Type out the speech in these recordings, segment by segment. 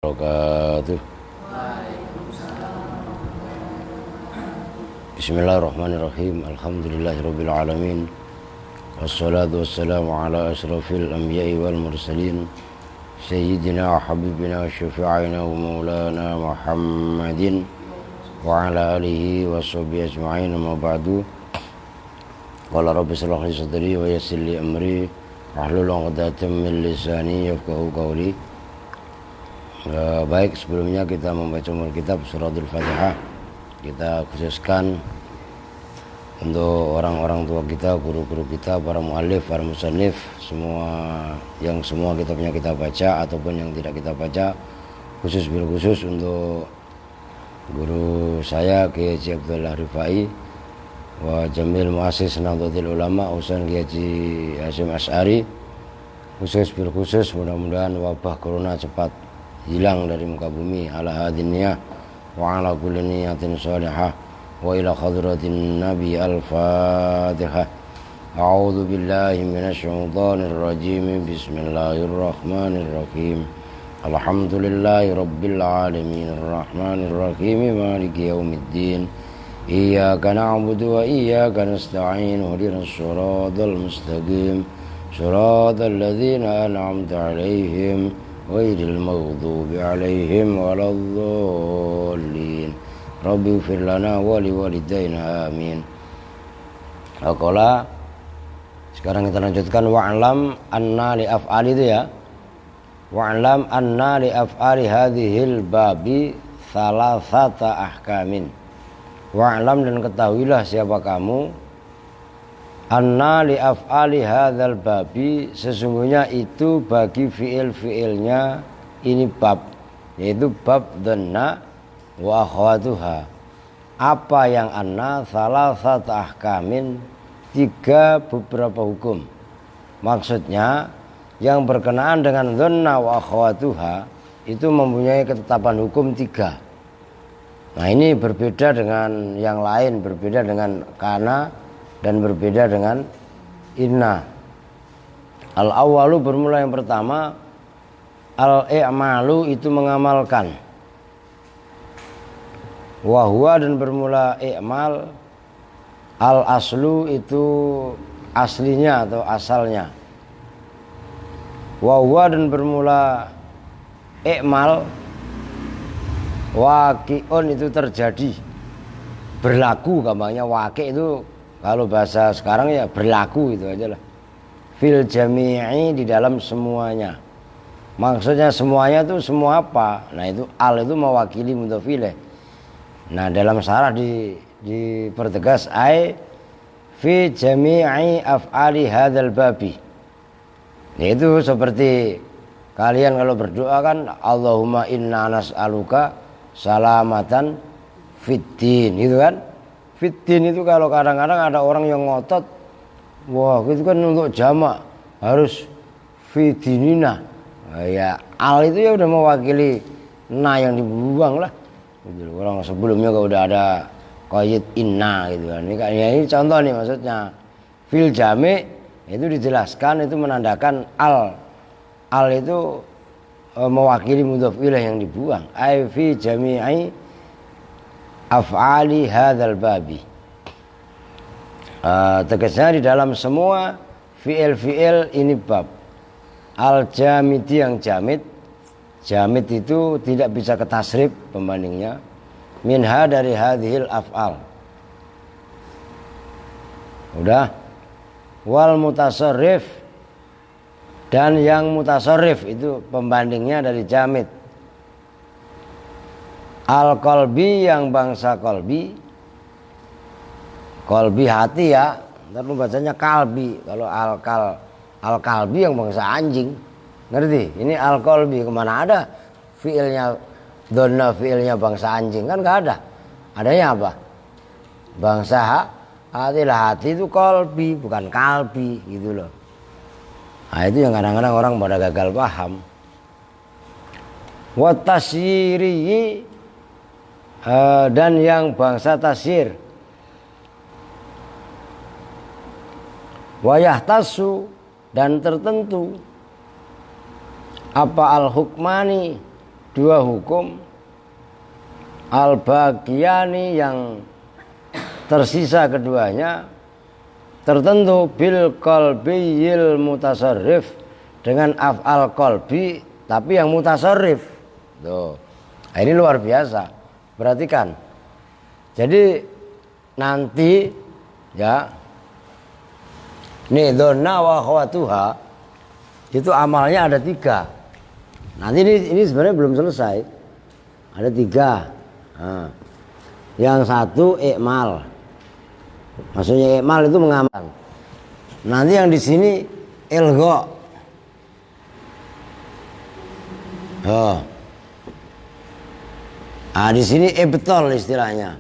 Wabarakatuh. Bismillahirrahmanirrahim. Alhamdulillahirabbil alamin. Wassalatu wassalamu ala asyrafil anbiya'i wal mursalin sayyidina wa habibina wa syafi'ina wa maulana Muhammadin wa ala alihi wa sahbihi ajma'in. Ma ba'du. Qala rabbi shrah li sadri wa yassir li amri wahlul 'uqdatam min lisani yafqahu qawli. Baik, sebelumnya kita membaca kitab suratul Fatihah. Kita khususkan untuk orang-orang tua kita, guru-guru kita, para mu'alif, para musannif, semua kitabnya kita baca ataupun yang tidak kita baca, khusus untuk guru saya Kiai Haji Abdullah Rifai wa Jamil Muassis Nahdlatul Ulama Usan Kiai Haji Hasyim Asy'ari. Khusus mudah-mudahan wabah corona cepat hilang dari muka bumi, ala hadiniyah wa ala kulli niyatin salihah wa ila khadratin nabi al-fatihah. A'udzu billahi minasy syaithanir rajim. Bismillahirrahmanirrahim. Alhamdulillahi rabbil alamin arrahmanir rahim maliki yaumiddin. Iyyaka na'budu wa iyyaka nasta'in ihdinas siratal mustaqim siratal ladzina an'amta 'alaihim ghairil maghdubi 'alaihim waladdallin. Rabbi ighfir lana wa liwalidayna amin. Aqala. Sekarang kita lanjutkan wa'lam anna li af'ali itu ya. Wa'lam anna li af'ali hadhil babi thalathata ahkamin. Wa'lam, dan ketahuilah siapa kamu, anna li af'ali hadzal babi, sesungguhnya itu bagi fiil-fiilnya ini bab, yaitu bab dhanna wa akhwatuha. Apa yang anna salasat ahkamin, 3 beberapa hukum. Maksudnya yang berkenaan dengan dhanna wa akhwatuha itu mempunyai ketetapan hukum 3. Nah, ini berbeda dengan yang lain, berbeda dengan kana dan berbeda dengan inna. Al-awwalu, bermula yang pertama, al-i'malu, itu mengamalkan. Wahwa, dan bermula i'mal, al-aslu, itu aslinya atau asalnya. Wahwa, dan bermula i'mal, waqi'un, itu terjadi, berlaku. Gampangnya waqi' itu kalau bahasa sekarang ya berlaku, itu aja lah. Fil jami'i, di dalam semuanya. Maksudnya semuanya itu semua apa? Nah, itu al itu mewakili mudhof ilaih. Nah, dalam syarah dipertegas ai fi jami'i af'ali hadzal babi. Yaitu seperti kalian kalau berdoa kan, Allahumma inna nas'aluka salamatan fiddin, gitu kan. Fiddin itu kalau kadang-kadang ada orang yang ngotot, wah itu kan untuk jamak harus fiddinina. Nah, ya al itu ya udah mewakili na yang dibuang lah. Gitu. Orang sebelumnya kalau udah ada qaid inna gitu kan. Ini contoh nih, maksudnya fil jami' itu dijelaskan, itu menandakan al. Al itu mewakili mudhof ilaih yang dibuang. Ai fi jami'i af'ali hadzal babi. Tegasnya di dalam semua fi'il ini bab. Al-jamidi, yang jamid. Jamid itu tidak bisa ketasrif pembandingnya. Minha, dari hadhil af'al. Udah. Wal mutasarrif, dan yang mutasarrif itu pembandingnya dari jamid. Al-qalbi, yang bangsa qalbi. Qalbi hati ya, ntar bacanya kalbi. Kalau al-qalbi yang bangsa anjing, ngerti? Ini al-qalbi, kemana ada fiilnya dhanna, fiilnya bangsa anjing, kan gak ada. Adanya apa? Bangsa hati lah, hati itu qalbi, bukan kalbi, gitu loh. Nah, itu yang kadang-kadang orang pada gagal paham. Wa tasyiri, dan yang bangsa tasyir. Wa yahtasu, dan tertentu. Apa al-hukmani, dua hukum al-baqiyani yang tersisa keduanya tertentu bil qalbiyil mutasarrif dengan af'al qalbi tapi yang mutasarrif. Tuh. Nah, ini luar biasa. Perhatikan. Jadi nanti ya nih donna wa khawatuha itu amalnya ada 3. Nanti ini sebenarnya belum selesai. Ada 3. Nah, yang satu ikmal. Maksudnya ikmal itu mengamalkan. Nanti yang di sini ilgha. Oh. Nah, di sini ibtal istilahnya.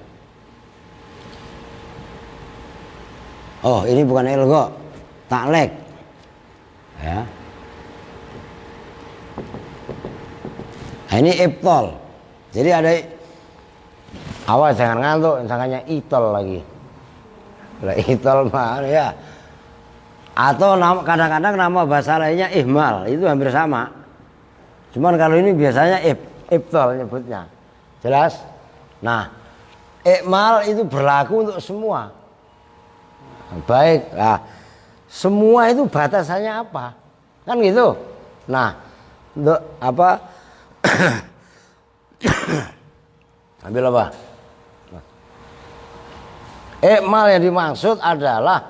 Oh, ini bukan ilgha, taklek. Ya. Nah, ini ibtal. Jadi ada awas jangan ngantuk, misalnya itol lagi. Lah itol mah ya. Atau kadang-kadang nama bahasa lainnya ihmal, itu hampir sama. Cuman kalau ini biasanya ibtal nyebutnya. Jelas? Nah, ikmal itu berlaku untuk semua. Baik, nah, semua itu batasannya apa? Kan gitu. Nah, untuk apa? Ambil apa? Ikmal yang dimaksud adalah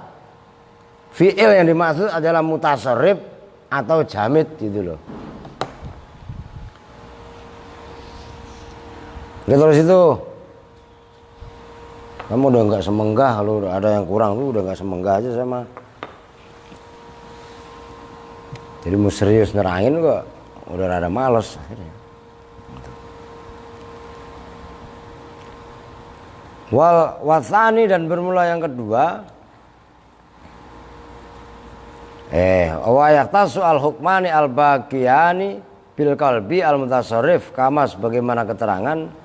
fi'il yang dimaksud adalah mutasarrif atau jamid gitu loh. Terus itu kamu udah nggak semenggah, kalau ada yang kurang tuh udah nggak semenggah aja sama. Jadi mau serius nerangin kok udah rada males akhirnya. Wal watsani dan bermula yang kedua wa yaqtasu al hukmani al baqiyani bil qalbi al mutasarrif kama sebagaimana keterangan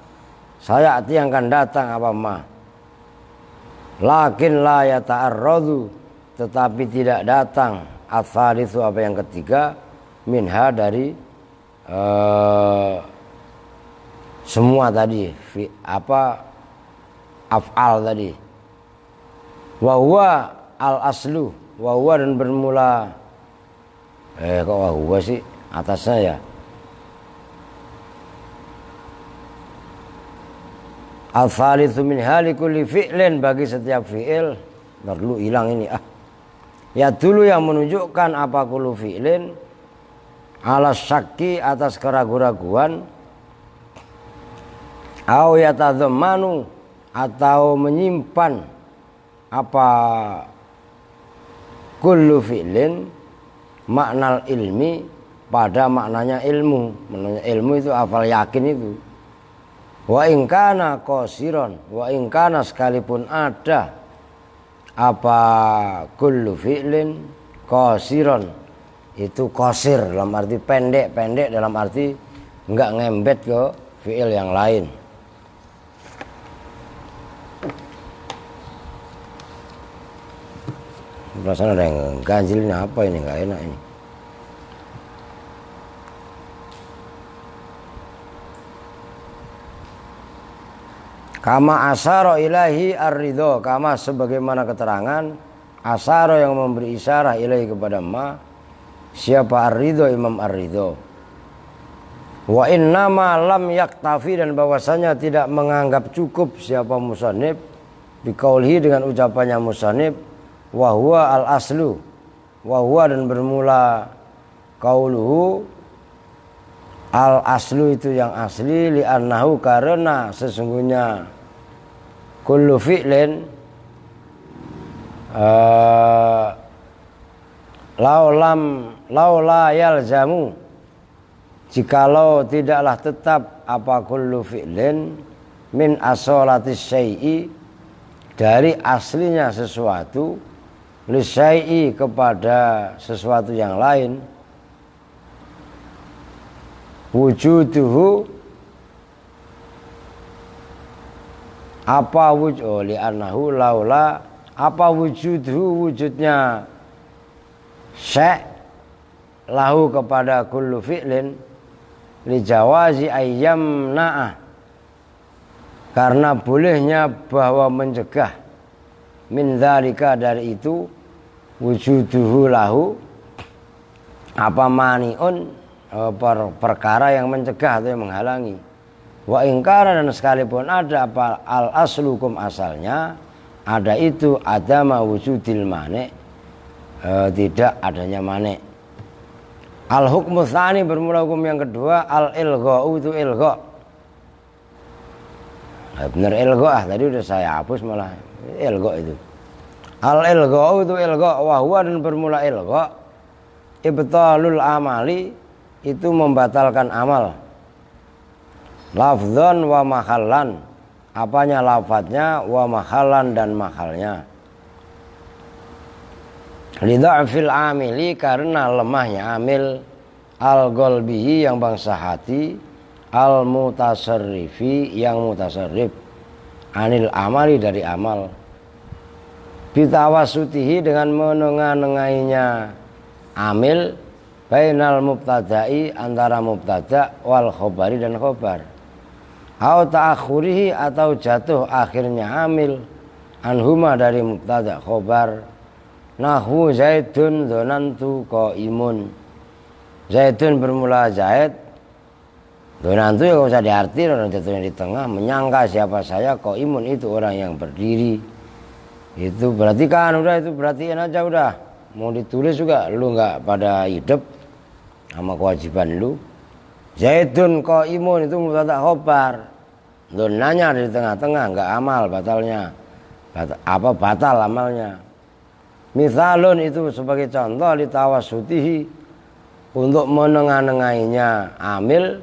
saya yang akan datang apa ma lakin la yata'arradu tetapi tidak datang ats-tsalitsu apa yang ketiga minha dari semua tadi apa af'al tadi wa huwa al aslu wa huwa dan bermula kok wa huwa sih atasnya ya al-thalitsu min hali kulli fi'lin bagi setiap fi'il perlu hilang ini ya dulu yang menunjukkan apa kullu fi'lin ala syakki atas keraguan-raguan au yatadzammanu atau menyimpan apa kullu fi'lin makna ilmi pada maknanya ilmu. Maknanya ilmu itu hafal yakin itu. Wa in kana qasiran, wa in kana sekalipun ada apa kullu fi'lin qasiran itu qasir dalam arti pendek dalam arti enggak ngembet ke fi'il yang lain. Perasaan ada yang ganjil ini apa ini nggak enak ini. Kama asyara ilahi ar-ridho kama sebagaimana keterangan asyara yang memberi isyarah ilahi kepada ma siapa ar-ridho Imam ar-ridho wa innama lam yaktafi dan bahwasanya tidak menganggap cukup siapa musannif biqaulhi dengan ucapannya musannif wa huwa al aslu wa huwa dan bermula qauluhu al aslu itu yang asli li annahu karena sesungguhnya kullu fi'lin laula yalzamu jikalau tidaklah tetap apa kullu fi'lin min asolatis syai'i dari aslinya sesuatu lisyai'i kepada sesuatu yang lain wujuduhu apa wujud li'annahu laula apa wujuduhu wujudnya syai' lahu kepada kullu fi'lin li jawazi ayyam na'ah, karena bolehnya bahwa mencegah, min dzalika dari itu, wujuduhu lahu, apa maniun, perkara yang mencegah atau yang menghalangi. Wa ingkara, dan sekalipun ada apa al aslukum asalnya, ada itu adama wujudil mane, tidak adanya mane. Al hukmu tsani, bermula hukum yang kedua, al ilgha'u, itu ilgha'. Benar ilgha', tadi udah saya hapus malah ilgha' itu. Al ilgha'u itu ilgha', wa huwa, dan bermula ilgha', ibtalul amali, itu membatalkan amal. Lafdzan wa mahallan, apanya lafadznya, wa mahallan dan mahalnya. Lidha'fil amili, karena lemahnya amil, al qalbihi, yang bangsa hati, al mutasarrifi, yang mutasarrif, anil amali, dari amal. Bitawasutihi, dengan menengah-nengahnya amil, bainal mubtada'i, antara mubtada, wal khobari, dan khobar. Au ta'akhurihi, atau jatuh akhirnya amil, anhuma, dari mubtada khobar. Nahwu zaidun dzanantu qaimun, zaidun bermula zaid, dzanantu ya gak usah diarti, orang jatuhnya di tengah, menyangka siapa saya, qaimun itu orang yang berdiri. Itu berarti kan udah, itu perhatiin aja udah, mau ditulis juga lu nggak pada hidup sama kewajiban lu. Zaidun qaimun itu mubtada khobar, donanya di tengah-tengah, nggak amal, batalnya batal amalnya. Misalun, itu sebagai contoh, litawasutihi, untuk menengah-nengahinya amil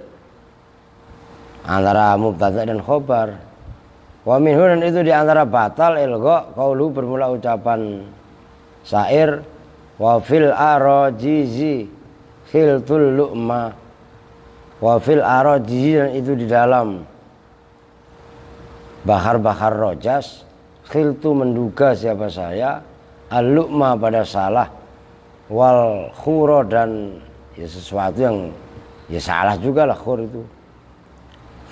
antara mubtada dan khobar. Wa minhu, dan itu di antara batal ilgha, qaulu, bermula ucapan syair, wa fil arajizi khiltul lu'ma, wa fil arajizi, dan itu di dalam bahar-bahar rojas, khiltu, menduga siapa saya, al-lu'ma, pada salah, wal khuro, dan ya sesuatu yang ya salah juga lah, khur itu.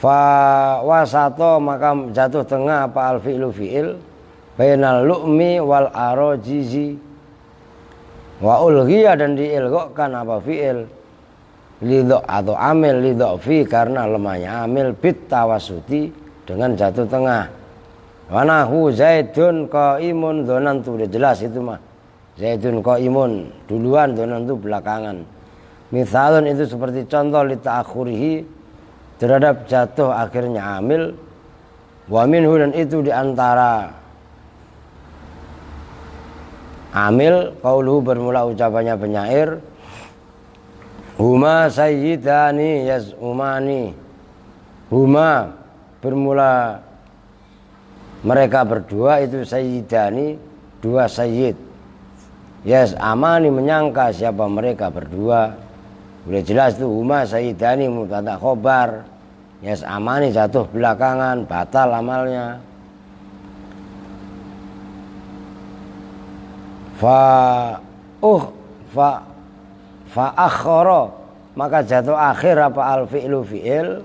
Fa wasato, maka jatuh tengah apa al fi'lu fi'il, bainal lu'mi wal arajizi, wa ulghiya, dan diilghakan apa fi'il, lidho atau amil, lidhofi, karena lemahnya amil, bit tawasuti, dengan jatuh tengah. Wa nahu zaidun qaimun dzanantu, udah jelas itu mah, zaidun qaimun duluan, dzanantu belakangan. Misalun, itu seperti contoh, li ta'akhurihi, terhadap jatuh akhirnya amil. Wa minhu, dan itu diantara amil, qauluhu, bermula ucapannya penyair, huma sayyidani yaz'umani, huma, bermula mereka berdua, itu sayyidani, dua sayyid, yaz'amani, menyangka siapa mereka berdua. Udah jelas tuh, huma sayyidani mubtada khobar, yaz'amani jatuh belakangan, batal amalnya. Fa akhara, maka jatuh akhir apa al fi'lu fi'il,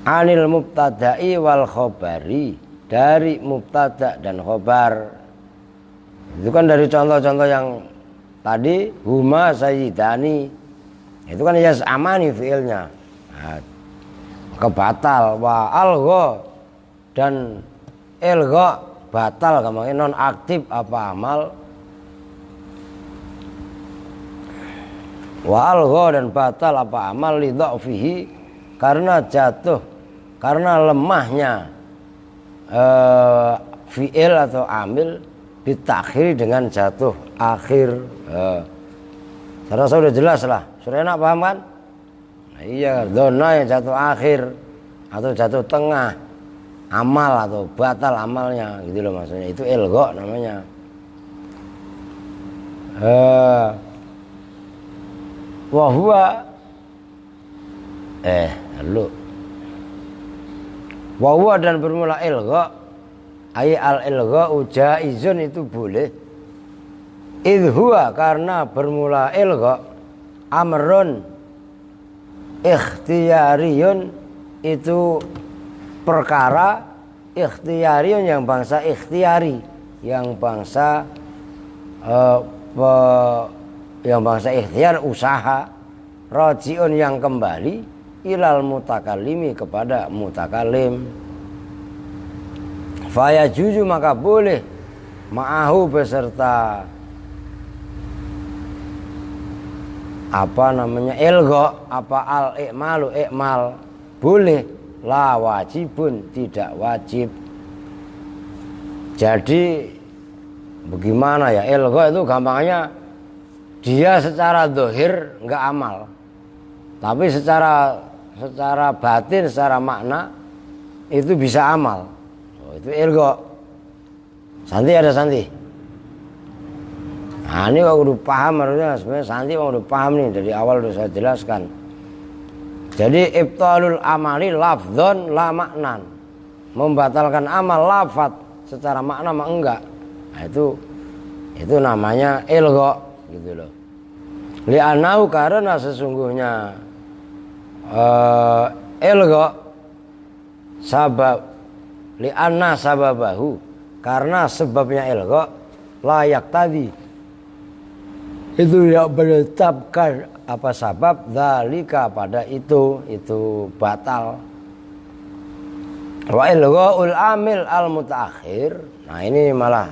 anil mubtada'i wal khobari, dari mubtada dan khobar. Itu kan dari contoh-contoh yang tadi, huma sayyidani, itu kan yaz'amani fi'ilnya, nah, kebatal. Wa algha, dan ilgha, batal, kemarin non aktif apa amal. Wa algha, dan batal apa amal, li dha'fihi, karena jatuh, karena lemahnya fi'il atau amil, ditakhiri, dengan jatuh akhir. Saya rasa udah jelas lah, sudah enak paham kan? Nah, iya, dona yang jatuh akhir atau jatuh tengah amal atau batal amalnya, gitu loh maksudnya. Itu ilgha namanya. Wa huwa wa huwa, dan bermula ilgha, ay al ilgha jaizun, itu boleh. Idh huwa, karena bermula ilgha, amrun, ikhtiyariyun itu perkara ikhtiyariyun yang bangsa ikhtiyari, yang bangsa ikhtiar usaha, rajiun yang kembali ilal mutakallimi kepada mutakalim. Faya juju maka boleh ma'ahu beserta ilgha al-i'malu i'mal boleh, la wajibun tidak wajib. Jadi bagaimana ya, ilgha itu gampangnya dia secara zahir enggak amal, tapi secara batin, secara makna itu bisa amal. Itu ilgha. Santi ada santi. Nah ini kalau udah paham, harusnya sebenarnya santi kalau udah paham nih, dari awal udah saya jelaskan. Jadi ibtalul amali lafdzon la maknan, membatalkan amal lafat secara makna mah enggak. Nah, itu namanya ilgha gitu loh. Li'annahu karena sesungguhnya ilgha sabab li'anna sababahu karena sebabnya ilgha layak tadi itu yang menetapkan apa sabab dzalika pada itu batal. Wa ilghaul amil al mutaakhir, nah ini malah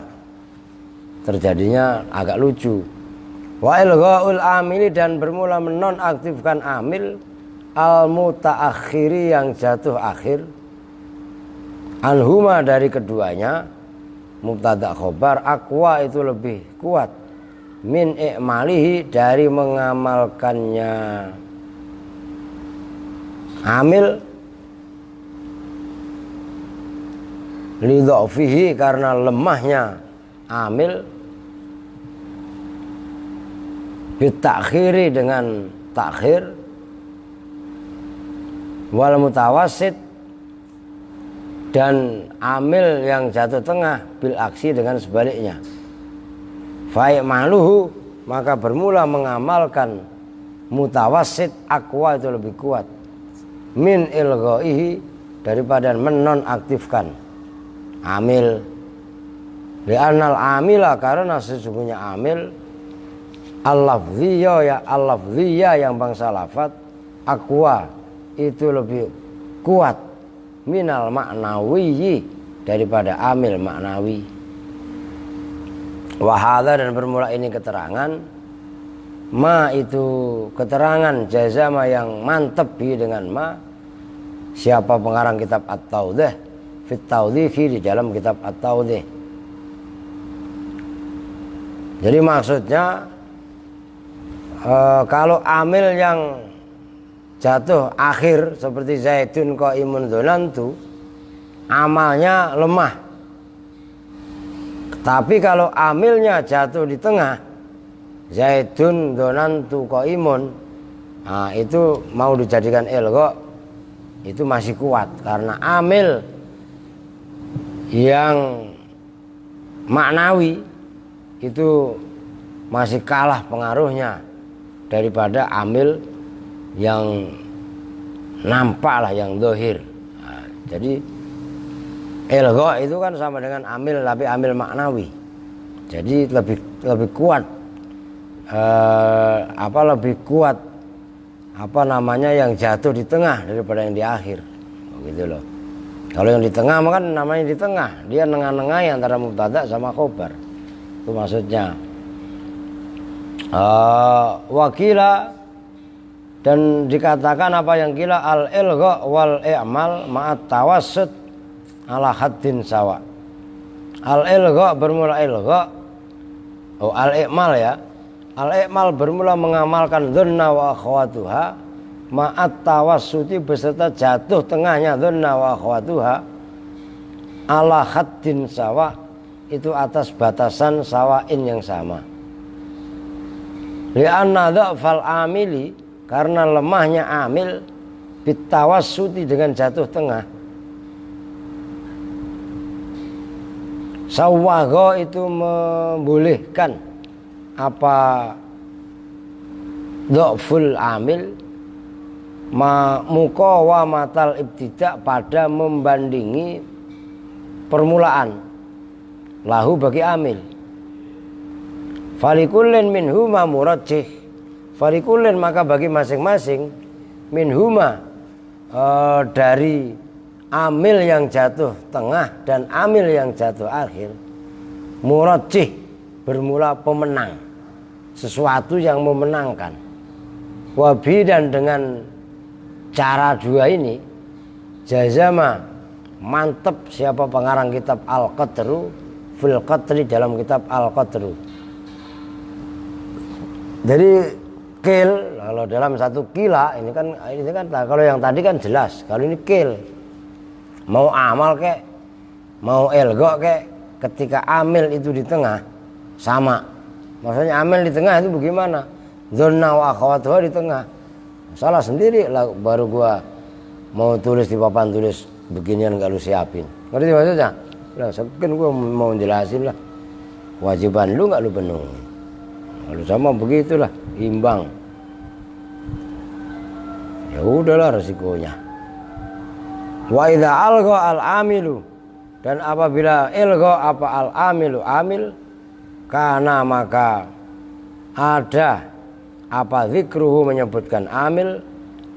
terjadinya agak lucu. Wa ilghaul amili dan bermula menonaktifkan amil al mutaakhiri yang jatuh akhir, anhuma dari keduanya, mubtada khobar, aqwa itu lebih kuat, min i'malihi dari mengamalkannya amil, lidhafihi karena lemahnya amil, bitakhiri dengan takhir, wal mutawassit dan amil yang jatuh tengah bil aksi dengan sebaliknya. Fa'imaluhu maka bermula mengamalkan mutawassit aqwa itu lebih kuat min ilghaihi daripada menonaktifkan amil. Li'annal amila karena sesungguhnya amil al-lafziyya yang bangsa lafaz aqwa itu lebih kuat minal maknawi daripada amil maknawi. Wahada dan bermula ini keterangan ma itu keterangan jazama yang mantep dengan ma siapa pengarang kitab At-Tawdih fit tawdhihi di dalam kitab At-Tawdih. Jadi maksudnya kalau amil yang jatuh akhir seperti zaitun qaimun dzonantu amalnya lemah. Tapi kalau amilnya jatuh di tengah zaitun dzonantu qaimun, nah itu mau dijadikan ilgha itu masih kuat karena amil yang maknawi itu masih kalah pengaruhnya daripada amil yang nampak lah, yang zahir. Nah, jadi ilgha itu kan sama dengan amil tapi amil maknawi. Jadi lebih kuat lebih kuat yang jatuh di tengah daripada yang di akhir. Begitu loh. Kalau yang di tengah kan namanya di tengah, dia nengah-nengahi antara mubtada sama khobar. Itu maksudnya. Wakila dan dikatakan apa yang kila al ilgha wal i'mal ma'at tawassut ala haddin sawa. Al ilgha bermula ilgha, al i'mal ya. Al i'mal bermula mengamalkan dzanna wa akhwatuha ma'at tawassuti beserta jatuh tengahnya dzanna wa akhwatuha ala haddin sawa itu atas batasan sawain yang sama. Li'anna dha'fal amili karena lemahnya amil bitawassuti dengan jatuh tengah. Sawwagha itu membolehkan apa dha'ful amil muqawamatal ibtida pada membandingi permulaan lahu bagi amil. Falikullin minhuma murajjih, falikullin maka bagi masing-masing minhuma dari amil yang jatuh tengah dan amil yang jatuh akhir, murajjih bermula pemenang, sesuatu yang memenangkan. Wabi dan dengan cara dua ini jazama mantep siapa pengarang kitab Al-Qadru fil Qadri dalam kitab Al-Qadru. Jadi kil kalau dalam satu kila ini kan kalau yang tadi kan jelas, kalau ini kil mau amal kek mau elgo kek ketika amil itu di tengah sama. Maksudnya amil di tengah itu bagaimana? Dzonna wa akhawatuha di tengah. Salah sendiri lah baru gua mau tulis di papan tulis beginian gak lu siapin. Ngerti maksudnya? Lah sekian gua mau jelasin lah. Kewajiban lu gak lu penuhi. Kalau sama begitulah, imbang. Ya udahlah resikonya. Wa idza alqa al-amilu dan apabila ilgha apa al-amilu amil kana maka ada apa zikruhu menyebutkan amil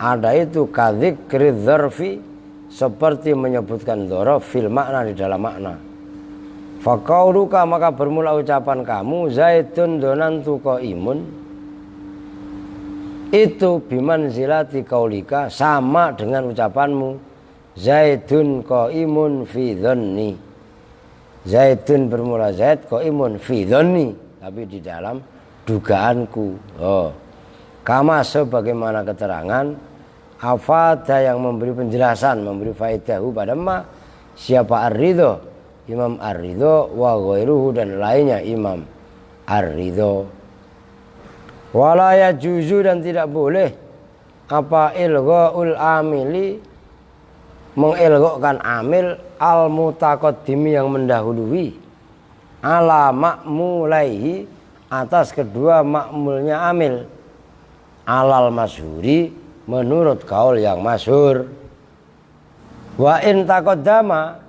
ada itu kadzikri dzarfi seperti menyebutkan dzaraf fil makna di dalam makna. Faqauluka maka bermula ucapan kamu zaidun donantu qaimun itu bimanzilati qaulika sama dengan ucapanmu zaidun qaimun fi dhanni. Zaidun bermula zaid qaimun fi dhanni tapi di dalam dugaanku. Kama sebagaimana keterangan afada yang memberi penjelasan memberi faedahu pada ma siapa ar-ridho Imam ar-ridho wa ghairuhu dan lainnya Imam ar-ridho. Wala yajuzu dan tidak boleh apa ilghaul amili mengilghokkan amil al mutaqaddimi yang mendahului ala ma'mulaihi atas kedua makmulnya amil alal masyhuri menurut kaul yang masyhur. Wa in taqaddama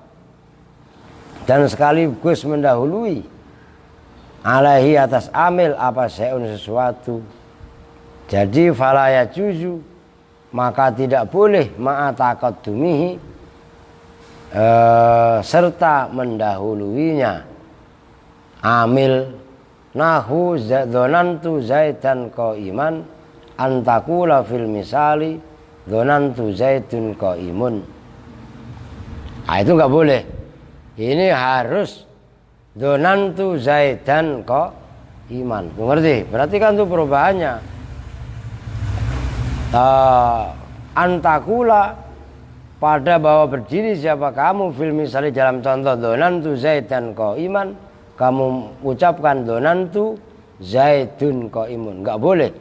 dan sekaligus mendahului alaihi atas amil apa syai'un sesuatu. Jadi fala yajuzu maka tidak boleh ma'ataqaddumihi serta mendahuluinya amil nahu dzonantu zaidan qaiman antakula fil misali dzonantu zaidun qaimun. Itu enggak boleh. Ini harus dzonantu zaidan qaiman. Mengerti? Berarti kan itu perubahannya. Antakula pada bahwa berdiri siapa kamu fil misali dalam contoh dzonantu zaidan qaiman kamu ucapkan dzonantu zaidun qaimun. Enggak boleh.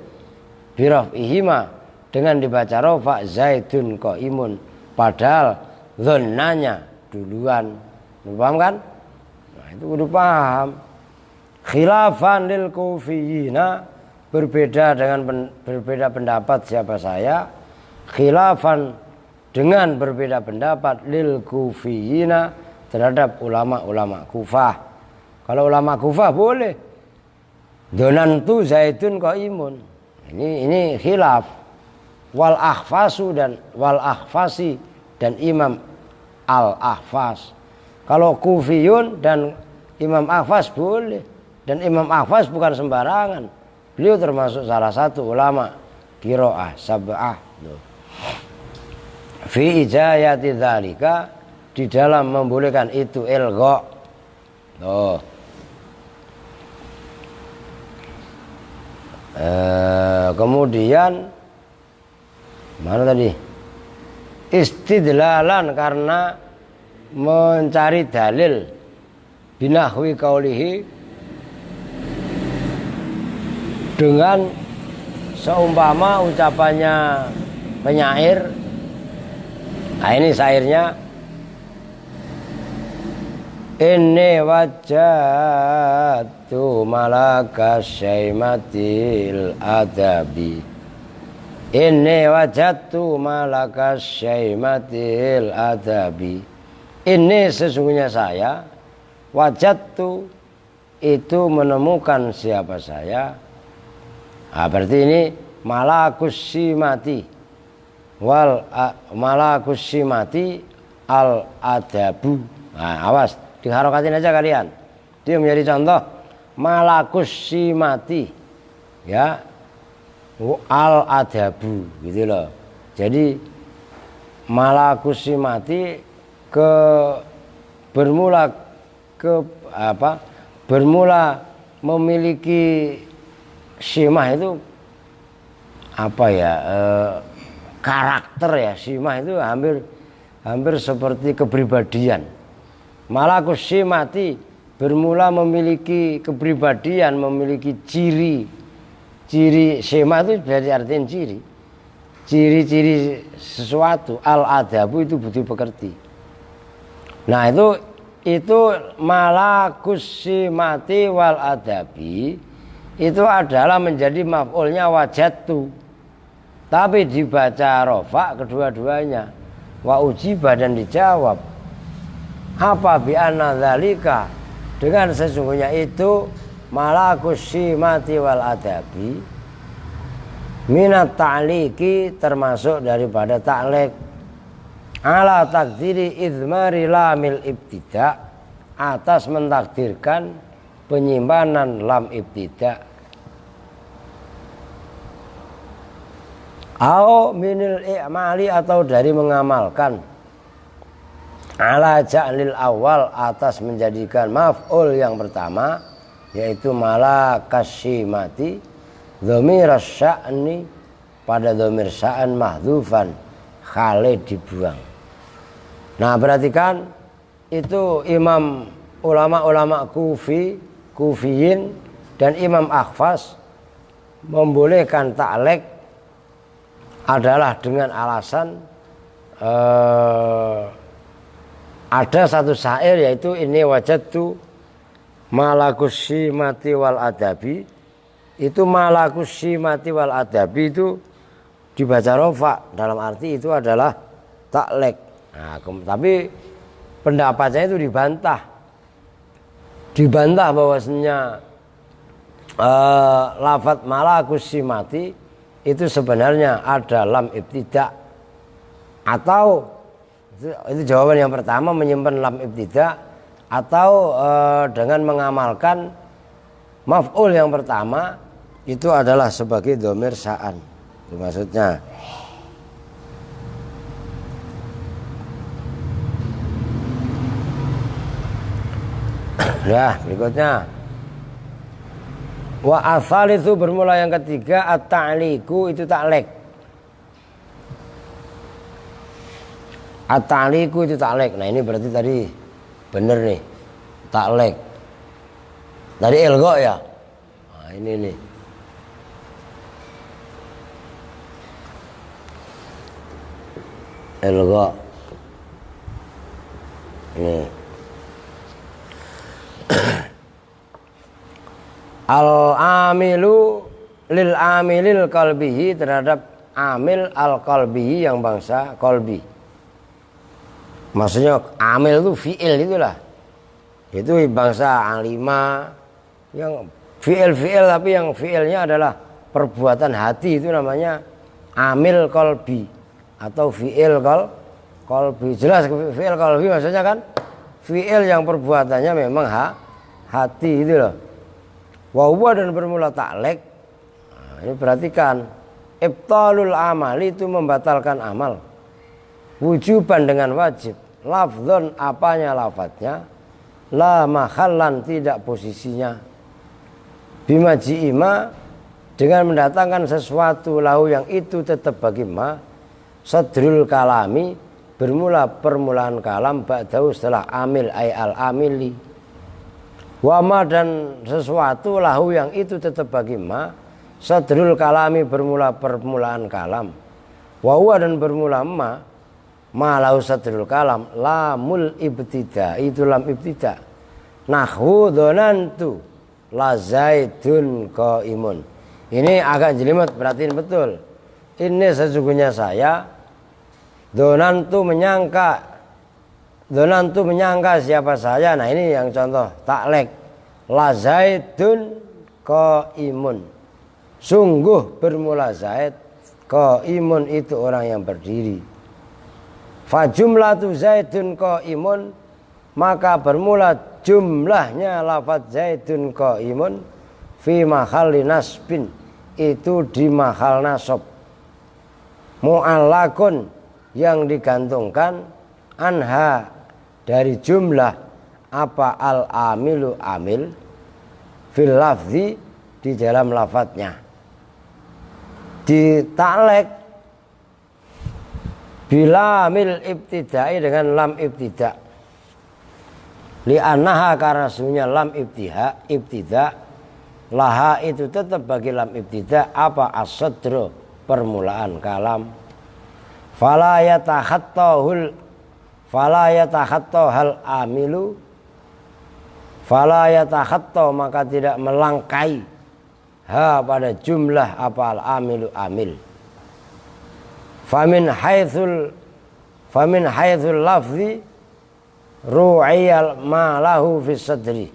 Biraf'ihima dengan dibaca rafa zaidun qaimun padahal dzonnanya duluan. Paham kan? Nah, itu udah paham. Khilafan lil kufiyina berbeda pendapat siapa saya. Khilafan dengan berbeda pendapat lil kufiyina terhadap ulama-ulama Kufah. Kalau ulama Kufah boleh dzonantu zaidun qaimun. Ini khilaf. Wal akhfasu dan wal akhfasi dan Imam al-Akhfas. Kalau Kufiyun dan Imam Akhfas boleh. Dan Imam Akhfas bukan sembarangan. Beliau termasuk salah satu ulama qiraah sab'ah. Fi ijayati dzalika di dalam membolehkan itu ilgha. Kemudian mana tadi? Istidlalan karena mencari dalil binahwi qaulihi dengan seumpama ucapannya penyair. Nah ini syairnya inni wajjatu malaka syaimatil adabi Inni wajadtu malaka syaimatil adabi. Ini sesungguhnya saya wajadtu itu menemukan siapa saya. Nah, berarti ini malakus simati wal malakus simati al adabu. Nah, awas diharokatin aja kalian. Dia menjadi contoh malakus simati ya al adabu gitu loh. Jadi malakus simati bermula memiliki simah itu apa ya, karakter ya. Simah itu hampir seperti kepribadian. Malakus simati bermula memiliki kepribadian, memiliki ciri simah itu berarti artinya ciri-ciri sesuatu. Al adabu itu budi pekerti. Nah itu malakus simati wal adabi itu adalah menjadi maf'ulnya wajadtu, tapi dibaca rofa kedua-duanya, wa ujiba dan dijawab apa bi anna dzalika, dengan sesungguhnya itu malakus simati wal adabi minat ta'liqi, termasuk daripada ta'liq ala takdiri idmari lamil ibtida, atas mentakdirkan penyimpanan lam ibtida. Au minil i'mali, atau dari mengamalkan, ala ja'lil awal, atas menjadikan maf'ul yang pertama yaitu malakas simati dhamir sya'ni, pada dhamir sya'an mahdhufan, khale dibuang. Nah, perhatikan itu ulama kufiyin dan Imam Akhfas membolehkan ta'liq adalah dengan alasan ada satu syair yaitu ini wajadtu malakus simati wal adabi. Itu malakus simati wal adabi itu dibaca rofa, dalam arti itu adalah ta'liq. Nah, tapi pendapatnya itu dibantah bahwasanya lafadz malakus simati itu sebenarnya ada lam ibtida, atau itu jawaban yang pertama, menyimpan lam ibtida, atau dengan mengamalkan maf'ul yang pertama itu adalah sebagai dhamir sya'an. Itu maksudnya. Nah, berikutnya wa asal itu bermula yang ketiga, at-ta'liqu itu ta'liq. At-ta'liqu itu ta'liq. Nah, ini berarti tadi bener nih, ta'liq. Tadi ilgha ya. Nah, ini nih. Ilgha. Ini. Al-amilu lil amilil qalbihi, terhadap amil al qalbihi yang bangsa qalbi. Maksudnya amil itu fi'il itulah. Itu bangsa alima yang fi'il tapi yang fi'ilnya adalah perbuatan hati, itu namanya amil qalbi atau fi'il qalbi. Jelas fi'il qalbi maksudnya kan fi'il yang perbuatannya memang hati itu loh. Wa huwa, dan bermula ta'liq. Nah, ini perhatikan, ibtalul amali itu membatalkan amal, wujuban dengan wajib, lafdzon apanya lafadznya, la mahallan tidak posisinya, bimaji'ima dengan mendatangkan sesuatu lahu yang itu tetap bagi ma, sadrul kalami bermula permulaan kalam, ba'dahu setelah amil ay al amili, wama dan sesuatu lahu yang itu tetap bagi ma, sadrul kalami bermula permulaan kalam, wawa dan bermula ma lahu sadrul kalam, lamul ibtida itu lam ibtida. Nahwu dhonantu la zaidun qaimun. Ini agak jelimet, perhatiin betul. ini sesungguhnya saya, donantu menyangka siapa saya. Nah ini yang contoh taklek. La Zaidun qaimun, sungguh bermula Zaid, qaimun itu orang yang berdiri. Fa jumlatu Zaidun qaimun, maka bermula jumlahnya lafaz Zaidun qaimun fi mahalli nasbin, itu di mahal nasab. Mu'allakun, yang digantungkan, anha, dari jumlah apa al-amilu amil, fil lafzi, di dalam lafadznya. Di taklek bila amil ibtidai dengan lam ibtida, li'annaha, karena sesungguhnya lam ibtida, laha itu tetap bagi lam ibtida apa as-sadru, permulaan kalam. Fala yatakhattahal amilu, fala yatakhatta, maka tidak melangkai, ha, pada jumlah apa al amilu amil. Famin haitsul lafzi ru'iyal ma lahu fis sadri.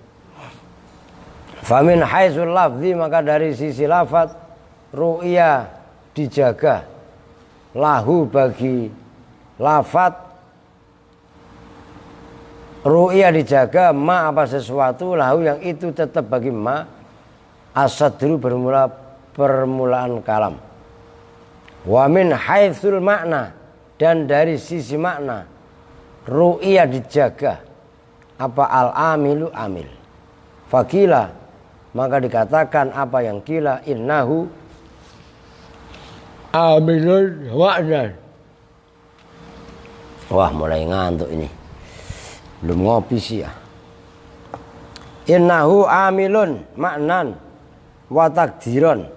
Famin haitsul lafzi, maka dari sisi lafaz, ru'ya, dijaga, lahu, bagi lafaz, ru'ya dijaga, ma, apa sesuatu, lahu, yang itu tetap bagi ma, as-sadru, bermula permulaan kalam. Wa min haitsul makna, dan dari sisi makna, ru'ya dijaga apa al-amilu amil. Fakila, maka dikatakan apa yang kila, innahu amilun wa'nan. Wah, mulai ngantuk ini, belum ngopi sih ya. Innahu amilun maknan wa takdiron,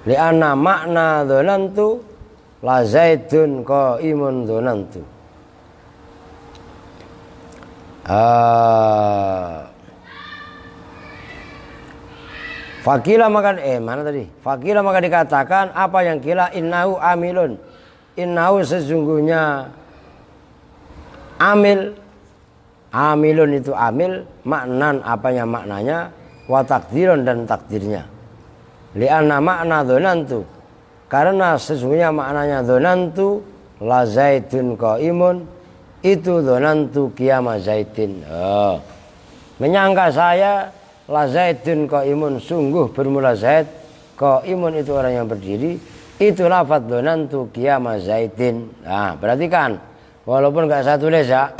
li'anna makna dhonantu la Zaidun qaimun dhonantu. Fakila, maka mana tadi? Fakila, maka dikatakan apa yang kila, innahu amilun, innahu sesungguhnya amil, amilun itu amil, maknan apanya maknanya, wa takdiron, dan takdirnya. Li'anna makna dhonantu, karena sesungguhnya maknanya dhonantu la Zaidun qaimun, itu dhonantu qiyama Zaidin. Menyangka saya, la Zaidun qaimun, sungguh bermula Zaid, qaimun itu orang yang berdiri, itu lafaz dhonantu qiyama Zaidin. Nah, perhatikan, walaupun enggak saya tulis ya,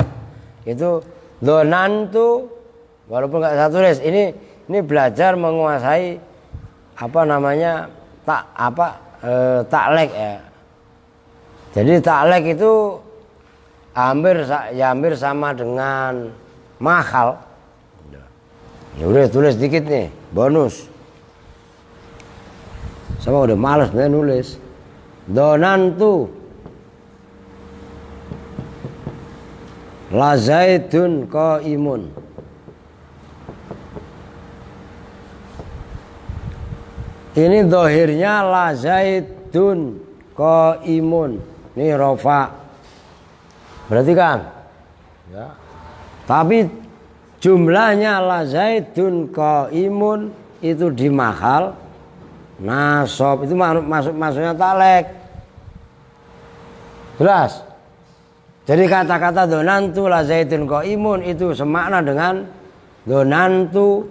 itu dhonantu, walaupun enggak saya tulis, ini belajar menguasai apa namanya, taklek ya. Jadi taklek itu hampir sama dengan mahal. Ya udah, tulis dikit nih, bonus. Sama udah males nih nulis. Donantu la Zaidun qaimun. Ini dohirnya la Zaidun qaimun. Ini rofa. Berarti kan? Ya. Tapi jumlahnya la Zaidun qaimun itu di mahal nasab, itu maksudnya taklek. Jelas? Jadi kata-kata donantu la Zaidun qaimun itu semakna dengan donantu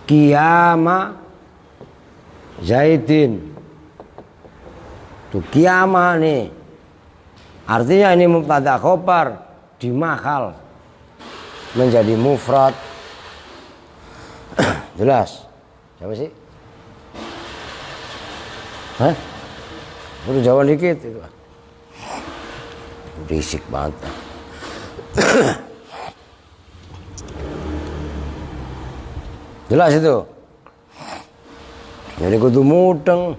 qiyama Zaidin. Itu qiyama nih. Artinya ini mubtada khobar di mahal menjadi mufrad. Jelas? Siapa sih? Hah? Udah jawab dikit itu. Berisik banget. Jelas itu? Jadi kudu mudeng.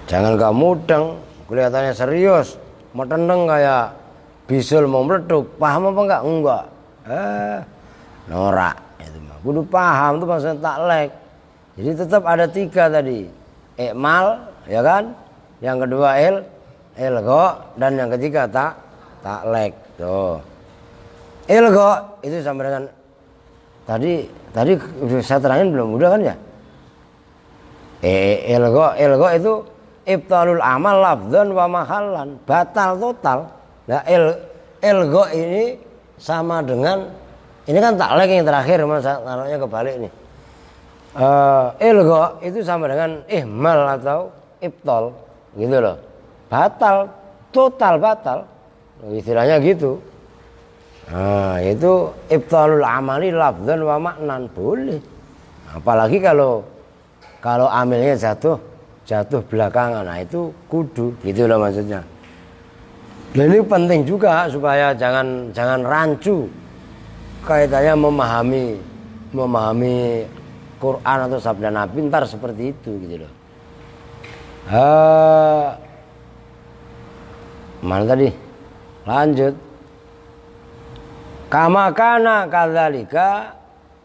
Jangan gak mudeng, kelihatannya serius, metendeng kayak bisul mau meletup. Paham apa enggak? Enggak. Norak itu mah. Kudu paham itu maksudnya taklek. Jadi tetap ada 3 tadi. Ikmal, ya kan? Yang kedua ilgho, dan yang ketiga taklek. Tuh. Ilgho itu sama dengan tadi saya terangin belum, udah kan ya? Ilgho itu ibtalul amal lafdzan wa mahallan, batal total. Nah, ilgho ini sama dengan, ini kan taklek yang terakhir, masa naruhnya kebalik nih. Ilgho itu sama dengan ihmal atau ibtal, gitu loh. Batal, total batal, istilahnya gitu. Nah, itu ibtalul amali lafdzan wa maknan, boleh. Apalagi kalau amilnya jatuh belakangan, nah itu kudu, gitu loh maksudnya. Dan ini penting juga supaya jangan rancu kaitannya memahami Quran atau sabda Nabi ntar seperti itu, gitu loh. Mana tadi? Lanjut. Kamakana kadzalika,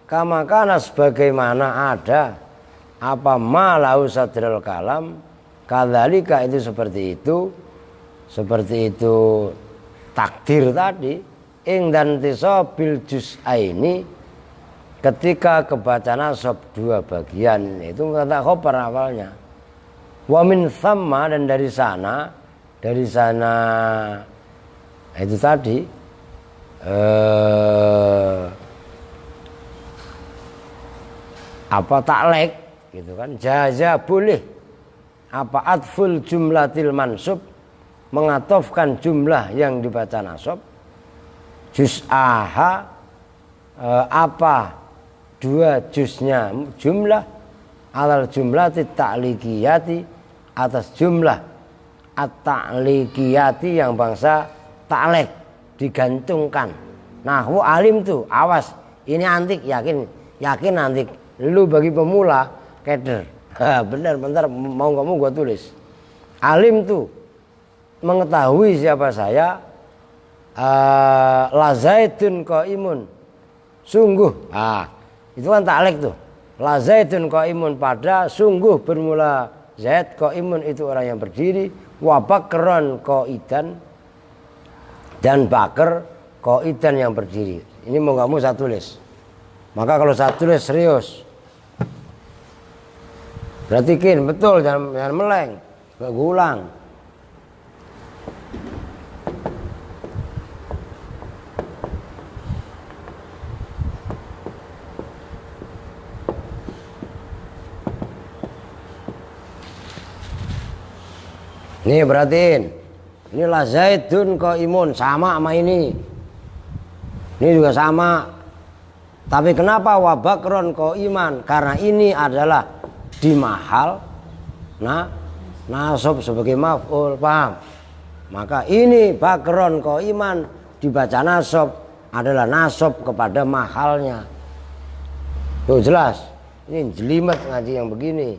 kamakana sebagaimana ada apa malau sadrul kalam, kadzalika itu seperti itu takdir tadi. Ing dan tisobil juz'aini, ketika kebaca nasab 2 bagian, itu kata khobar awalnya. Wa min thamma, dan dari sana itu tadi apa taklek gitu kan, jaza boleh apa atful jumlatil mansub, mengatofkan jumlah yang dibaca nasab, juz'aha apa 2 juznya jumlah, alal jumlati ta'likiyati, atas jumlah at-ta'likiyati yang bangsa taklek, digantungkan. Nahwu alim tuh, awas ini antik, yakin antik, lu bagi pemula keder. Bener, bentar mau nggak mau gua tulis. Alim tuh mengetahui siapa saya, lazaitun qaimun, sungguh. Itu kan taklek tuh. Lazaitun qaimun, pada sungguh bermula Zaid, qaimun itu orang yang berdiri, wa bakron qaidan, dan bakar qaidan yang berdiri. Ini mau nggak mau saya tulis. Maka kalau saya tulis serius, perhatikan betul, jangan meleng, gak ulang. Nih perhatiin, ini la zaidun qaimun, sama ini juga sama. Tapi kenapa wa bakron qaiman? Karena ini adalah di mahal nasab sebagai maf'ul, paham? Maka ini bakron qaiman dibaca nasab, adalah nasab kepada mahalnya. Tuh jelas. Ini jelimet ngaji yang begini,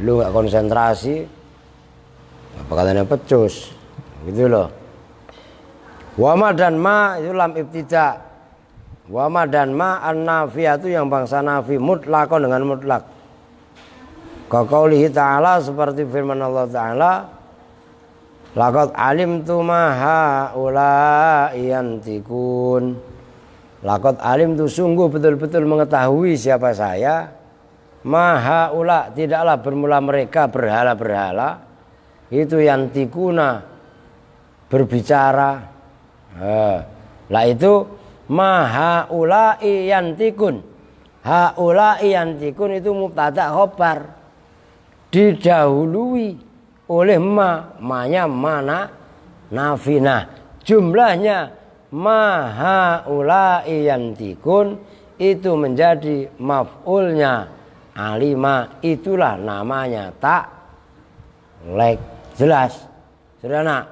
lu nggak konsentrasi, apa katanya pecus, gitu loh. Wama dan ma itu lam ibtida. Wama dan ma an-nafiyatu yang bangsa nafi, mutlakon dengan mutlak. Qaulihi ta'ala, seperti firman Allah Ta'ala, laqad alimtu ma haula'i yantikun. Laqad alimtu, sungguh betul-betul mengetahui siapa saya. Ma haula, tidaklah bermula mereka berhala-berhala itu yantikuna, berbicara. Lah itu ma haula'i yantikun. Haula'i yantikun itu mubtada khobar, didahului oleh ma-nya mana nafina. Jumlahnya ma haula'i yantikun itu menjadi maf'ulnya alima, itulah namanya taklek. Jelas, sederhana.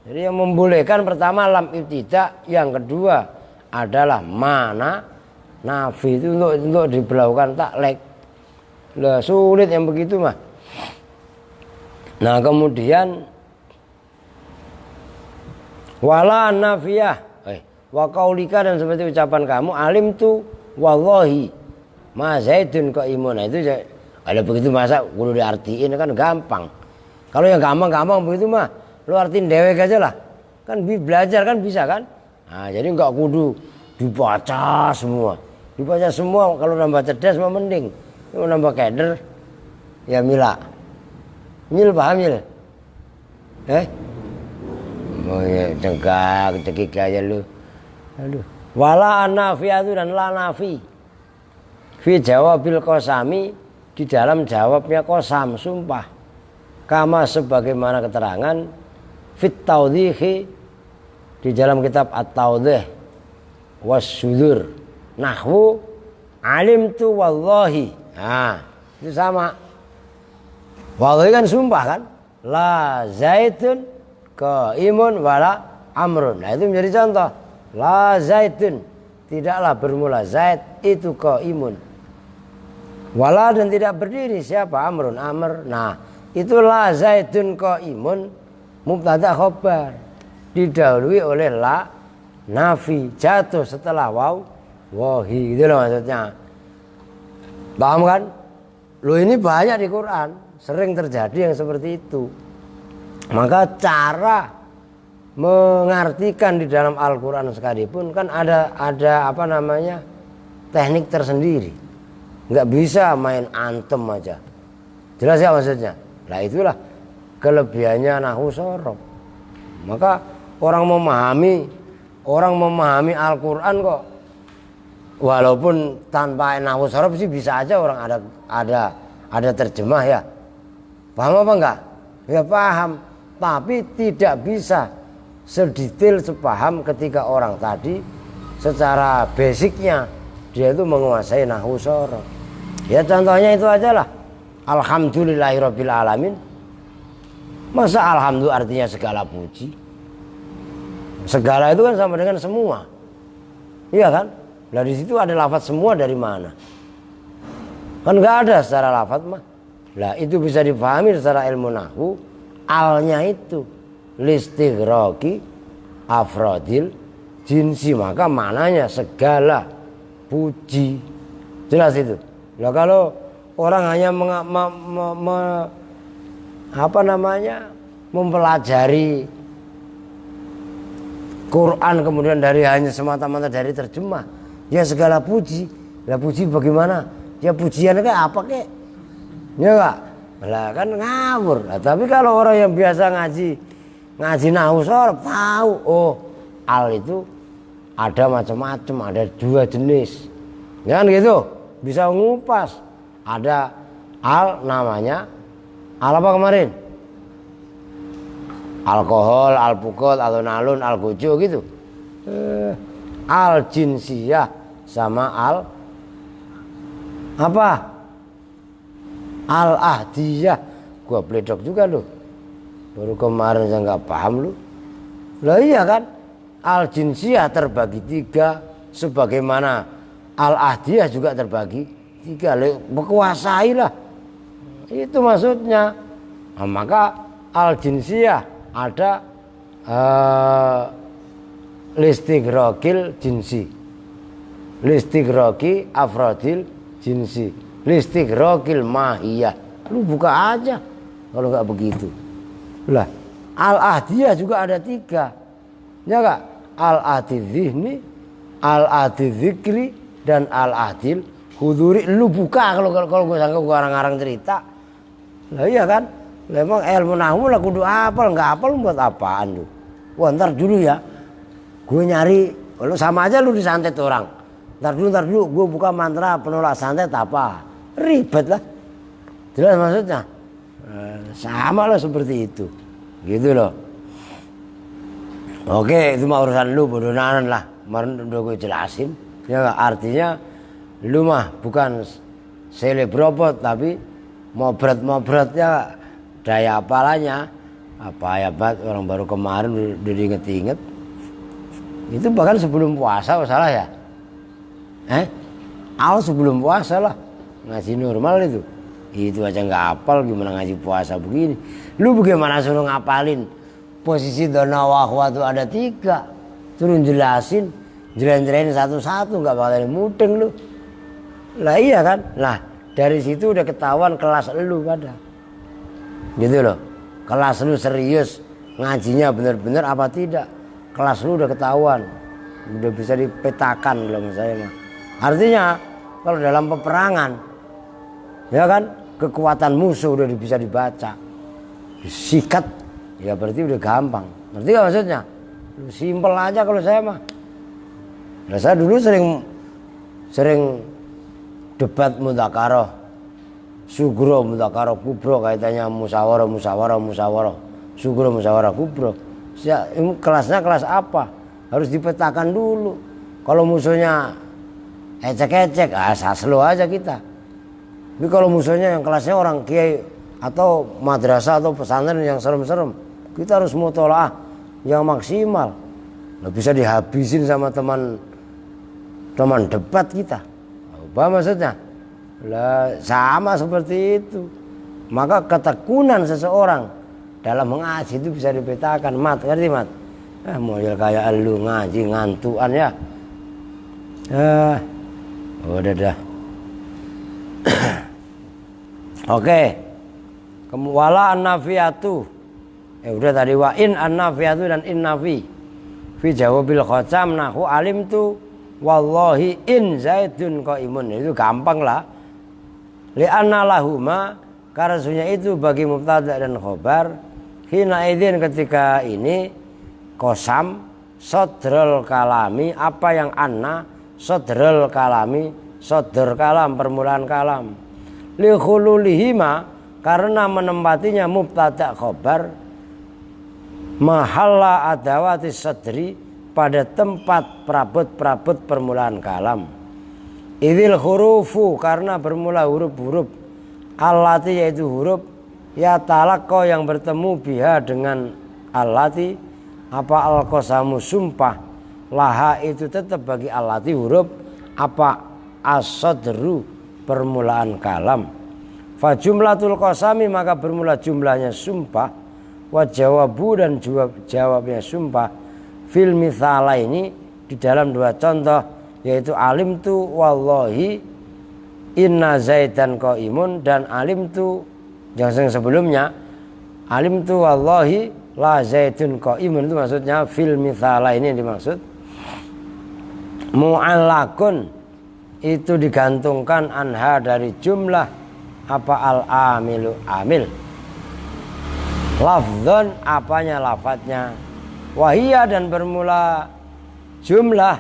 Jadi yang membolehkan pertama lam ibtida, yang kedua adalah mana nafi, itu untuk diberlakukan taklek. Lah sulit yang begitu mah. Nah kemudian wala nafiyah, wa qaulika, dan seperti ucapan kamu alim tu wallahi, Ma Zaidun qaimun. Nah itu kalau begitu masa kudu diartiin kan gampang. Kalau yang gampang-gampang begitu mah lu artiin dewek aja lah. Kan belajar kan bisa kan? Nah, jadi enggak kudu dibaca semua. Dibaca semua kalau nambah cerdas mah mending. Kalau nambah keder ya Mila. Mil paham Mil? Oh ya cekik aja lu. Aduh. Wala an-nafiyatu dan la nafi. Fi jawabil qasami, di dalam jawabnya qasam sumpah. Kama sebagaimana keterangan fit taudhihi di dalam kitab At-Taudhih was-Sudur nahwu alimtu wallahi. Nah, itu sama. Wallahi kan sumpah kan? La Zaidun qaimun wala amrun. Nah, itu menjadi contoh. La Zaidun, tidaklah bermula Zaid itu qaimun. Wala dan tidak berdiri siapa? Amrun, amr. Nah, itu la Zaidun qaimun mubtada khobar didahului oleh la nafi jatuh setelah waw wahi gitu loh maksudnya. Paham kan? Lo ini banyak di Quran, sering terjadi yang seperti itu. Maka cara mengartikan di dalam Al-Quran sekalipun kan ada apa namanya teknik tersendiri. Nggak bisa main antem aja. Jelas ya maksudnya? Nah itulah kelebihannya nahwu sorof. Maka orang memahami Al-Quran kok walaupun tanpa nahwu sorof sih bisa aja orang ada terjemah ya. Paham apa enggak? Ya paham. Tapi tidak bisa sedetail sepaham ketika orang tadi secara basicnya dia itu menguasai nahwu sorof. Ya contohnya itu aja lah. Alhamdulillahirabbil alamin. Masa alhamdulillah artinya segala puji? Segala itu kan sama dengan semua. Iya kan? Nah di situ ada lafaz semua dari mana? Kan nggak ada secara lafaz mah. Lah itu bisa dipahami secara ilmu nahwu. Alnya itu listighraqi afrodil jinsi, maka maknanya segala puji. Jelas itu. Nah kalau orang hanya mempelajari Quran kemudian dari hanya semata-mata dari terjemah, ya segala puji. Lah puji bagaimana? Ya pujian kayak apa kek? Ya enggak? Lah kan ngawur. Nah, tapi kalau orang yang biasa ngaji nahwu sorof tahu, oh al itu ada macam-macam, ada dua jenis. Ya kan gitu? Bisa ngupas. Ada al namanya al apa kemarin? Alkohol, alpukot, alun-alun, algojo gitu. Al jinsiyah sama al apa? Al ahdiyah. Gua pledok juga loh. Baru kemarin saya nggak paham lu. Lah iya kan? Al jinsiyah terbagi 3, sebagaimana al ahdiyah juga terbagi 3. Berkuasai lah. Itu maksudnya. Nah, maka al jinsiyah ada listighraqil jinsi, listighraqi afrodil jinsi, listighraqil mahiyah. Lu buka aja kalau nggak begitu. Lah al ahdiyah juga ada 3, ya nggak? Al ahdi dzihni, al ahdi dzikri, dan al ahdil huduri. Lu buka kalau gue sangka gue ngarang cerita. Lah iya kan? Memang ilmu nahwu lah kudu apal, nggak apal buat apaan lu? Wah ntar dulu ya, gue nyari, lu sama aja lu disantet orang. Ntar dulu, gue buka mantra penolak santet apa? Ribet lah. Jelas maksudnya? Sama lah seperti itu, gitu loh. Oke, itu mah urusan lu bodoh-nanan lah. Kemarin udah gue jelasin. Ya artinya, lu mah bukan selebrobot tapi mobret ya. Daya apalanya apa ya bat orang baru kemarin udah diinget-inget itu bahkan sebelum puasa salah ya sebelum puasa lah ngaji normal itu aja nggak hafal gimana ngaji puasa begini. Lu bagaimana suruh ngapalin posisi dona wahwa tuh ada 3 turun jelasin jelain satu-satu nggak bakal mudeng lu. Lah iya kan? Nah, dari situ udah ketahuan kelas elu pada. Gitu loh. Kelas lu serius, ngajinya bener-bener apa tidak? Kelas lu udah ketahuan. Udah bisa dipetakan belum saya mah. Artinya kalau dalam peperangan ya kan, kekuatan musuh udah bisa dibaca. Disikat ya berarti udah gampang. Ngerti gak maksudnya? Simpel aja kalau saya mah. Nah, saya dulu sering debat mudzakarah, sugro mudzakarah kubro, kaitannya musyawarah, sugro musyawarah kubro. Kelasnya kelas apa? Harus dipetakan dulu. Kalau musuhnya ecek-ecek, saslo aja kita. Tapi kalau musuhnya yang kelasnya orang kiai atau madrasah atau pesantren yang serem-serem, kita harus mutolaah yang maksimal. Nggak bisa dihabisin sama teman debat kita. Apa maksudnya? Lah sama seperti itu. Maka ketekunan seseorang dalam mengaji itu bisa dipetakan. Mat, ngerti mat? Model kayak lu ngaji ngantuan ya. Udah dah. Oke. Wala an-nafiyatu. Udah tadi wa in an-nafiyatu dan in nafi. Fi jawabil khotam nahu alimtu wallahi in zaidun qaimun. Itu gampang lah. Li'anna lahuma, karena sunya itu bagi mubtada dan khobar. Hina idzin ketika ini kosam sodrol kalami, apa yang anna sodrol kalami, sodr kalam permulaan kalam. Li khululihima, karena menempatinya mubtada khobar mahalla adawati sadri, pada tempat perabot permulaan kalam. Idil hurufu, karena bermula huruf-huruf allati, yaitu huruf ya talaqqa yang bertemu biha dengan allati, apa al-qasamu sumpah, laha itu tetap bagi allati huruf apa as-sadru permulaan kalam. Fa jumlatul qasami, maka bermula jumlahnya sumpah, wa jawabu dan jawabnya sumpah, fil mithala ini di dalam dua contoh, yaitu alimtu wallahi inna zaidan qaimun, dan alimtu yang sebelumnya alimtu wallahi la zaidun qaimun. Itu maksudnya fil mithala ini yang dimaksud. Mu'allakun, itu digantungkan anha dari jumlah apa al-amilu amil. Lafdzon, apanya lafadznya. Wahiyya, dan bermula jumlah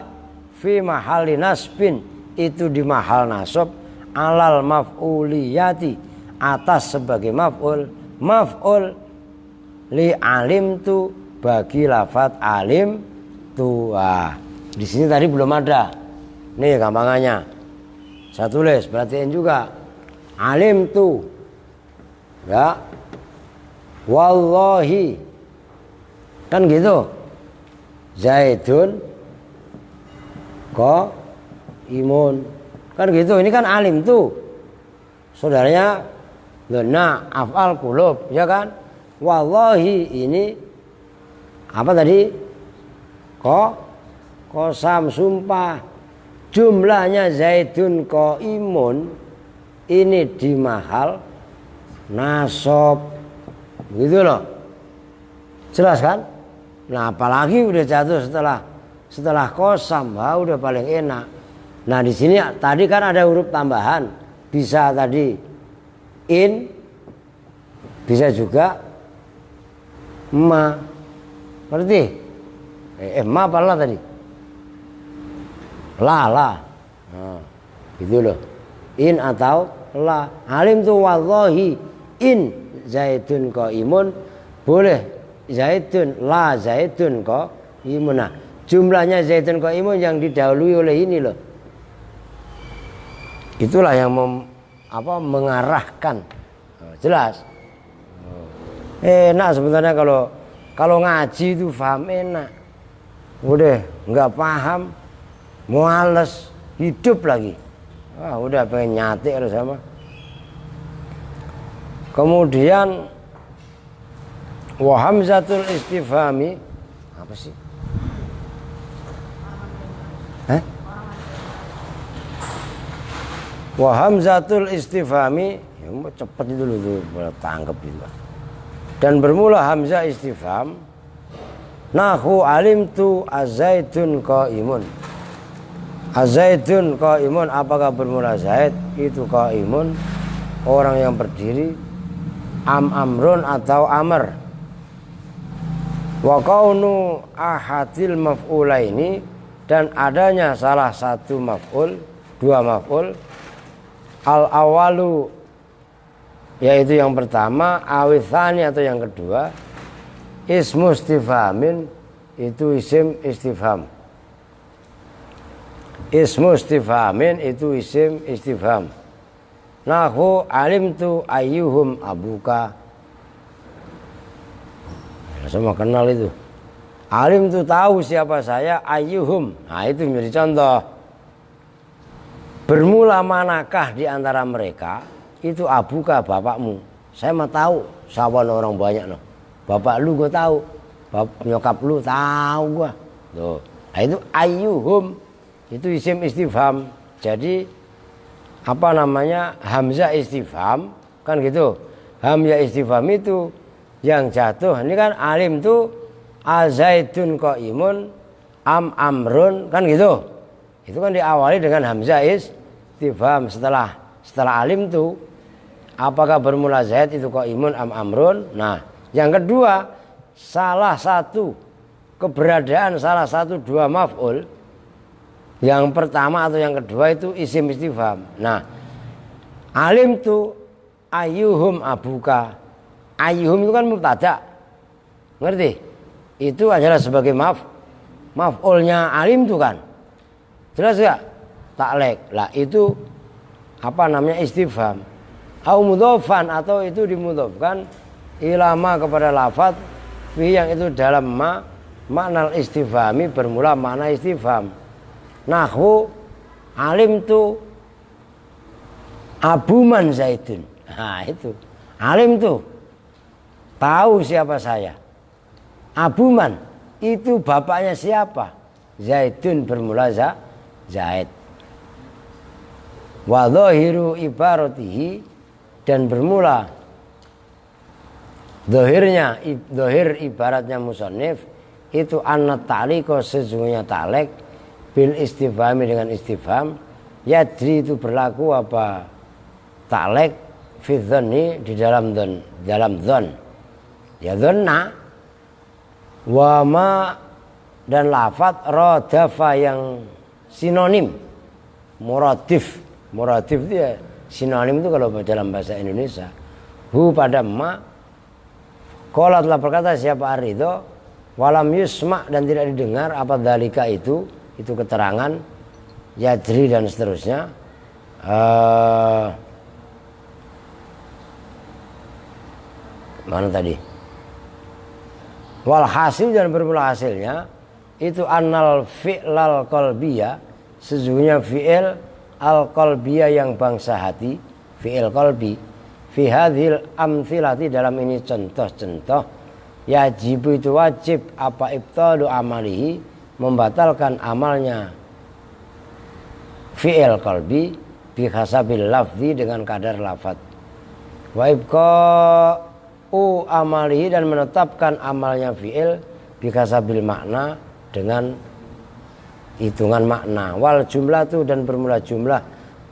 fi mahali nasbin, itu di mahal nasab, alal maf'uliyati, atas sebagai maf'ul li alim tu, bagi lafadz alim tu. Di sini tadi belum ada. Nih gampangannya. Saya tulis, perhatiin juga. Alim tu. Ya. Wallahi. Kan gitu. Zaidun qaimun. Kan gitu. Ini kan alim tu. Saudaranya dona af'al qulub, ya kan? Wallahi ini apa tadi? Qasam sumpah. Jumlahnya zaidun qaimun, ini di mahal nasab. Gitu loh. Jelas kan? Nah, apalagi udah jatuh setelah qasam, udah paling enak. Nah, di sini tadi kan ada huruf tambahan. Bisa tadi in, bisa juga ma. Berarti ma apa la tadi? La. Nah, gitu loh. In atau la. Alim tu wallahi in zaidun qaimun, boleh zaidun, la zaidun qaimun. Nah, jumlahnya zaidun qaimun yang didahului oleh ini loh. Itulah yang mengarahkan. Jelas. Enak sebenarnya kalau ngaji itu paham enak. Udah nggak paham, males, hidup lagi. Udah pengen nyate harus sama. Kemudian wa hamzatul istifhami, apa sih? Wa hamzatul istifhami, ya cepet itu loh tuh tangkep itu. Dan bermula hamzah istifham nahu alimtu azaidun qaimun. Azaidun qaimun, apakah bermula zaid itu qaimun, orang yang berdiri, amrun atau amr. Wa kaunu ahadil maf'ulaini, dan adanya salah satu maf'ul, dua maf'ul, al awalu yaitu yang pertama, awitsani atau yang kedua, ismu istifhamin itu isim istifham. Ismu istifhamin itu isim istifham. Nahu alimtu ayyuhum abuka. Semua kenal itu. Alimtu tahu siapa saya, ayyuhum. Nah itu menjadi contoh. Bermula manakah di antara mereka? Itu abuka, bapakmu. Saya mah tahu siapa orang banyak loh. Bapak lu gue tahu, nyokap lu tahu gue. Tuh. Nah itu ayyuhum itu isim istifham. Jadi apa namanya, hamzah istifham kan gitu. Hamzah istifham itu yang jatuh. Ini kan alim tuh azaidun qaimun amrun kan gitu. Itu kan diawali dengan hamzah istifham. Setelah alim tuh apakah bermula zaid itu qaimun amrun. Nah, yang kedua, salah satu keberadaan salah satu dua maf'ul. Yang pertama atau yang kedua itu isim istifham. Nah, alim tu ayyuhum abuka. Ayyuhum itu kan mubtada. Ngerti? Itu adalah sebagai maf'ulnya alim tu kan. Jelas gak? Taklek. Lah itu apa namanya, istifham. Au mudhofan, atau itu dimudhofkan ilama kepada lafaz fi yang itu dalam makna istifhami bermula makna istifham. Nahwu alim tu abuman zaidun. Nah itu alim tu tahu siapa saya. Abuman itu bapaknya siapa? Zaidun bermula zaid. Wa dhahiru ibaratihi, dan bermula dhahir ibaratnya musannif itu anna ta'liqa, sesungguhnya ta'liq bil istifhami dengan istifham, yadri itu berlaku apa ta'liq fi dhanni di dalam dhon. Ya dhanna wa ma, dan lafadz radafa yang sinonim, muradif itu ya sinonim itu kalau dalam bahasa Indonesia. Hu pada ma, qala telah berkata siapa Ar-Ridho, walam yusma, dan tidak didengar apa dalika itu keterangan, yadri dan seterusnya. Mana tadi? Walhasil, dan bermula hasilnya itu annal fi'lal qalbiyah, sesungguhnya fi'il al-qalbiyah yang bangsa hati, fi'il qalbi, fi hadhil amthilati dalam ini contoh-contoh, yajibu itu wajib apa ibtalu amalihi, membatalkan amalnya fi'il qalbi bi hasabil lafzi dengan kadar lafaz, wa ibqa'u amalihi, dan menetapkan amalnya fi'il bi hasabil makna dengan hitungan makna, wal jumlah itu, dan bermula jumlah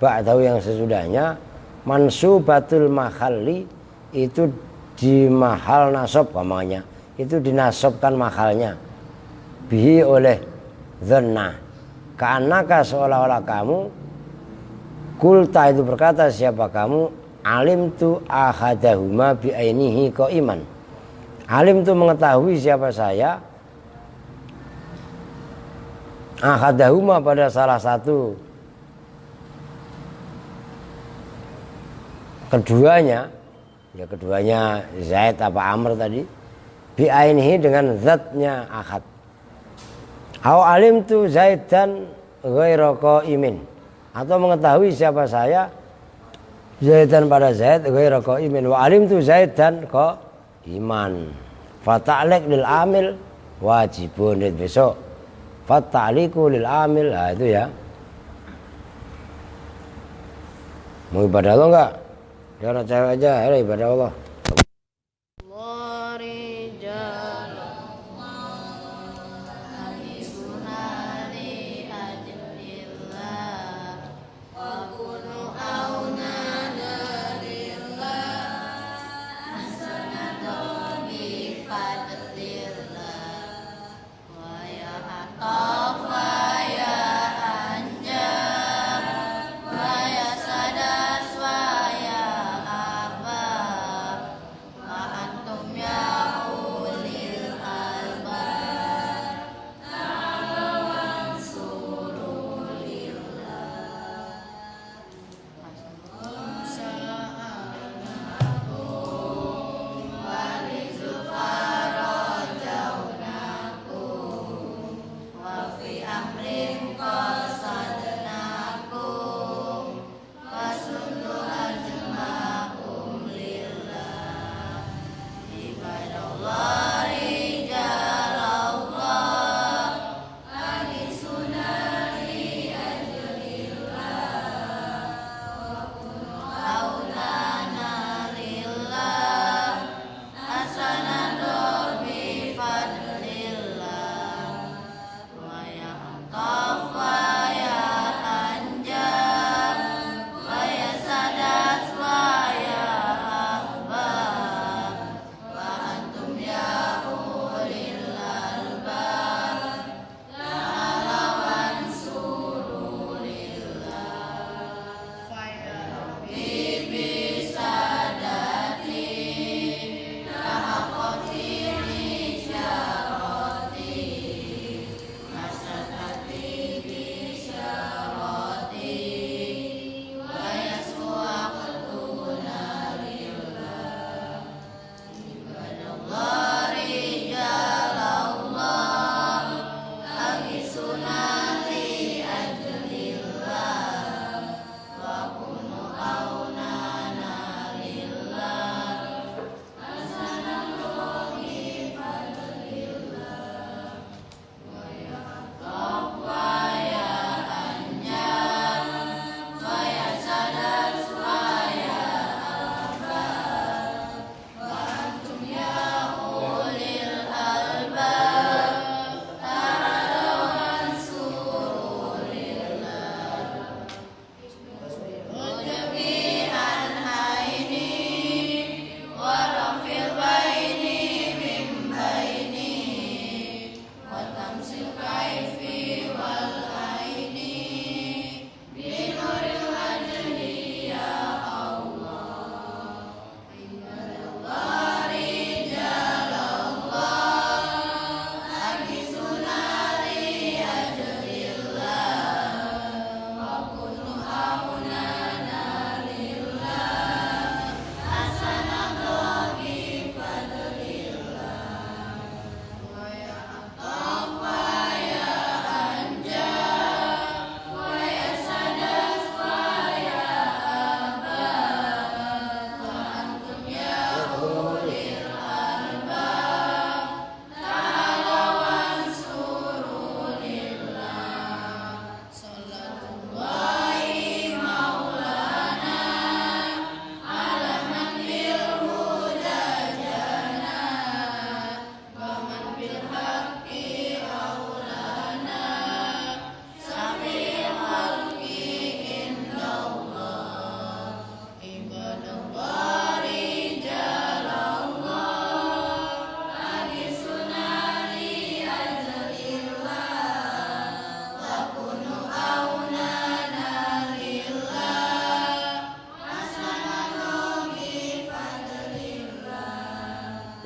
ba'dahu yang sesudahnya, mansubatul mahalli itu di mahal nasab, namanya itu dinasabkan mahalnya, bihi oleh dhanna, ka'annaka seolah-olah kamu, kulta itu berkata siapa kamu, alim tu ahadahuma bi'ainihi qaiman, alim tu mengetahui siapa saya, ahadahuma pada salah satu keduanya, ya keduanya Zaid apa Amr tadi, bi'ainihi dengan zatnya ahad. Au alim tu Zaidan ghairu qaimin, atau mengetahui siapa saya Zaidan pada Zaid ghairu qaimin, wa alim tu Zaidan qaiman. Fa ta'liq lil amil wajibun, besok fa ta'liqu lil amil, nah itu ya. Mau ibadah Allah enggak? Dia anak cewek aja, ayo ibadah Allah.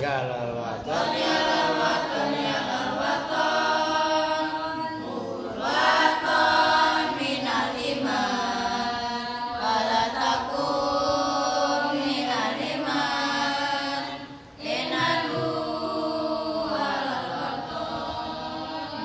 Ya lalwatan ya lalwatan ya lalwatan nurwatan minal iman wala takun minal iman inalu lalwatan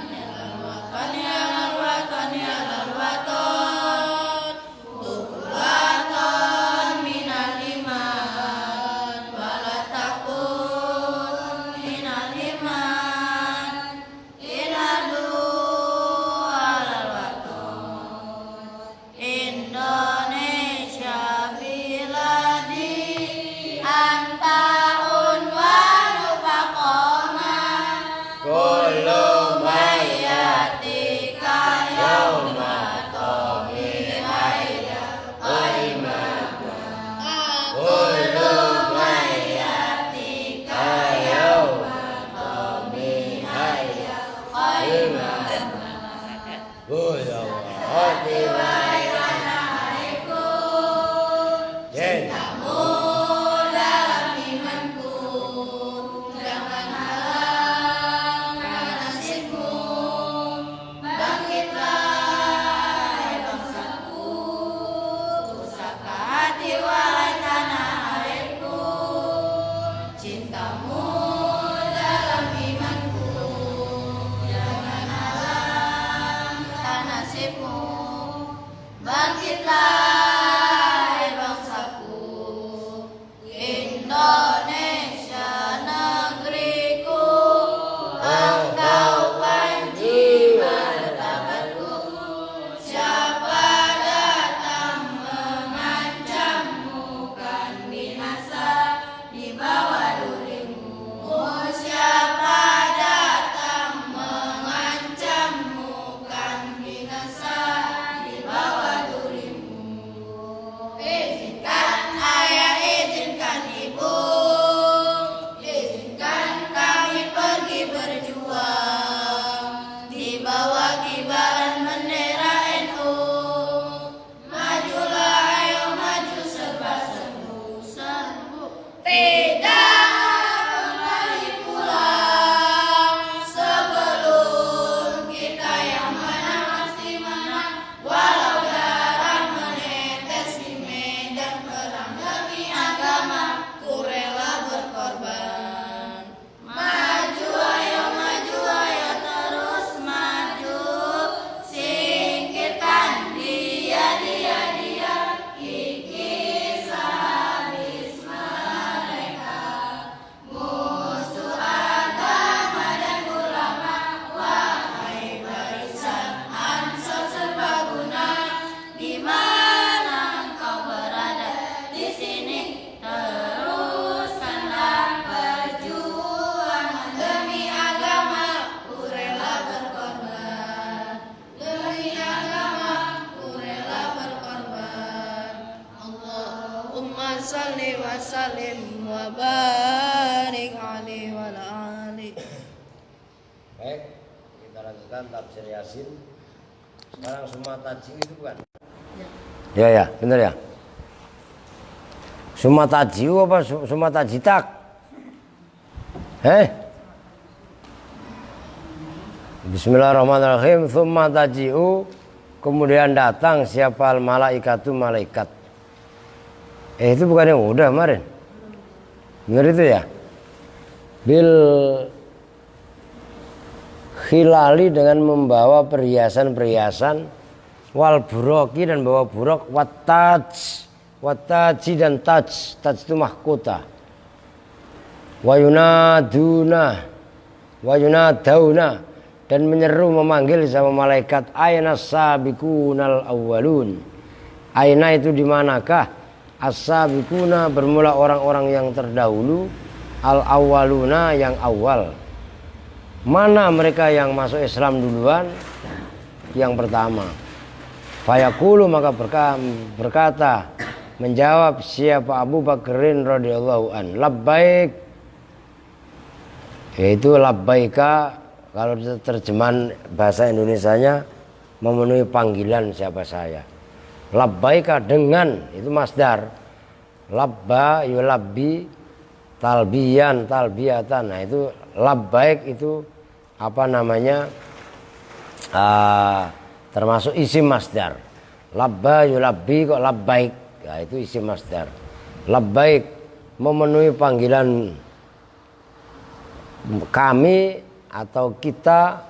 ya lalwatan ya lalwatan ya lalwatan nurwatan minal iman wala takun minal Baik, kita lanjutkan tafsir Yasin. Sekarang Summa Taji'u itu bukan? Ya, benar ya. Summa Taji'u apa Summa Tajitak? Bismillahirrahmanirrahim. Summa Taji'u, kemudian datang siapa malaikatu malaikat. Itu bukan yang udah kemarin. Benar itu ya? Bil khilali, dengan membawa perhiasan-perhiasan, wal buroki, dan bawa buruk, wataji dan taj itu mahkota, wayunadauna, dan menyeru memanggil sama malaikat, aina sabiqunal awwalun. Aina itu di manakah? As-sabiquna, bermula orang-orang yang terdahulu, al-awwaluna, yang awal. Mana mereka yang masuk Islam duluan? Yang pertama. Fayaqulu, maka berkata, menjawab siapa Abu Bakrin radhiyallahu an, labbaik. Yaitu labbaika, kalau terjemahan bahasa Indonesianya, memenuhi panggilan siapa saya. Labbaika, dengan, itu masdar. Labba yulabbi talbiyan talbiyatan. Nah itu labbaik itu apa namanya, termasuk isim masdar. Labba yulabbi kok labbaik, ya itu isim masdar. Labbaik, memenuhi panggilan kami atau kita,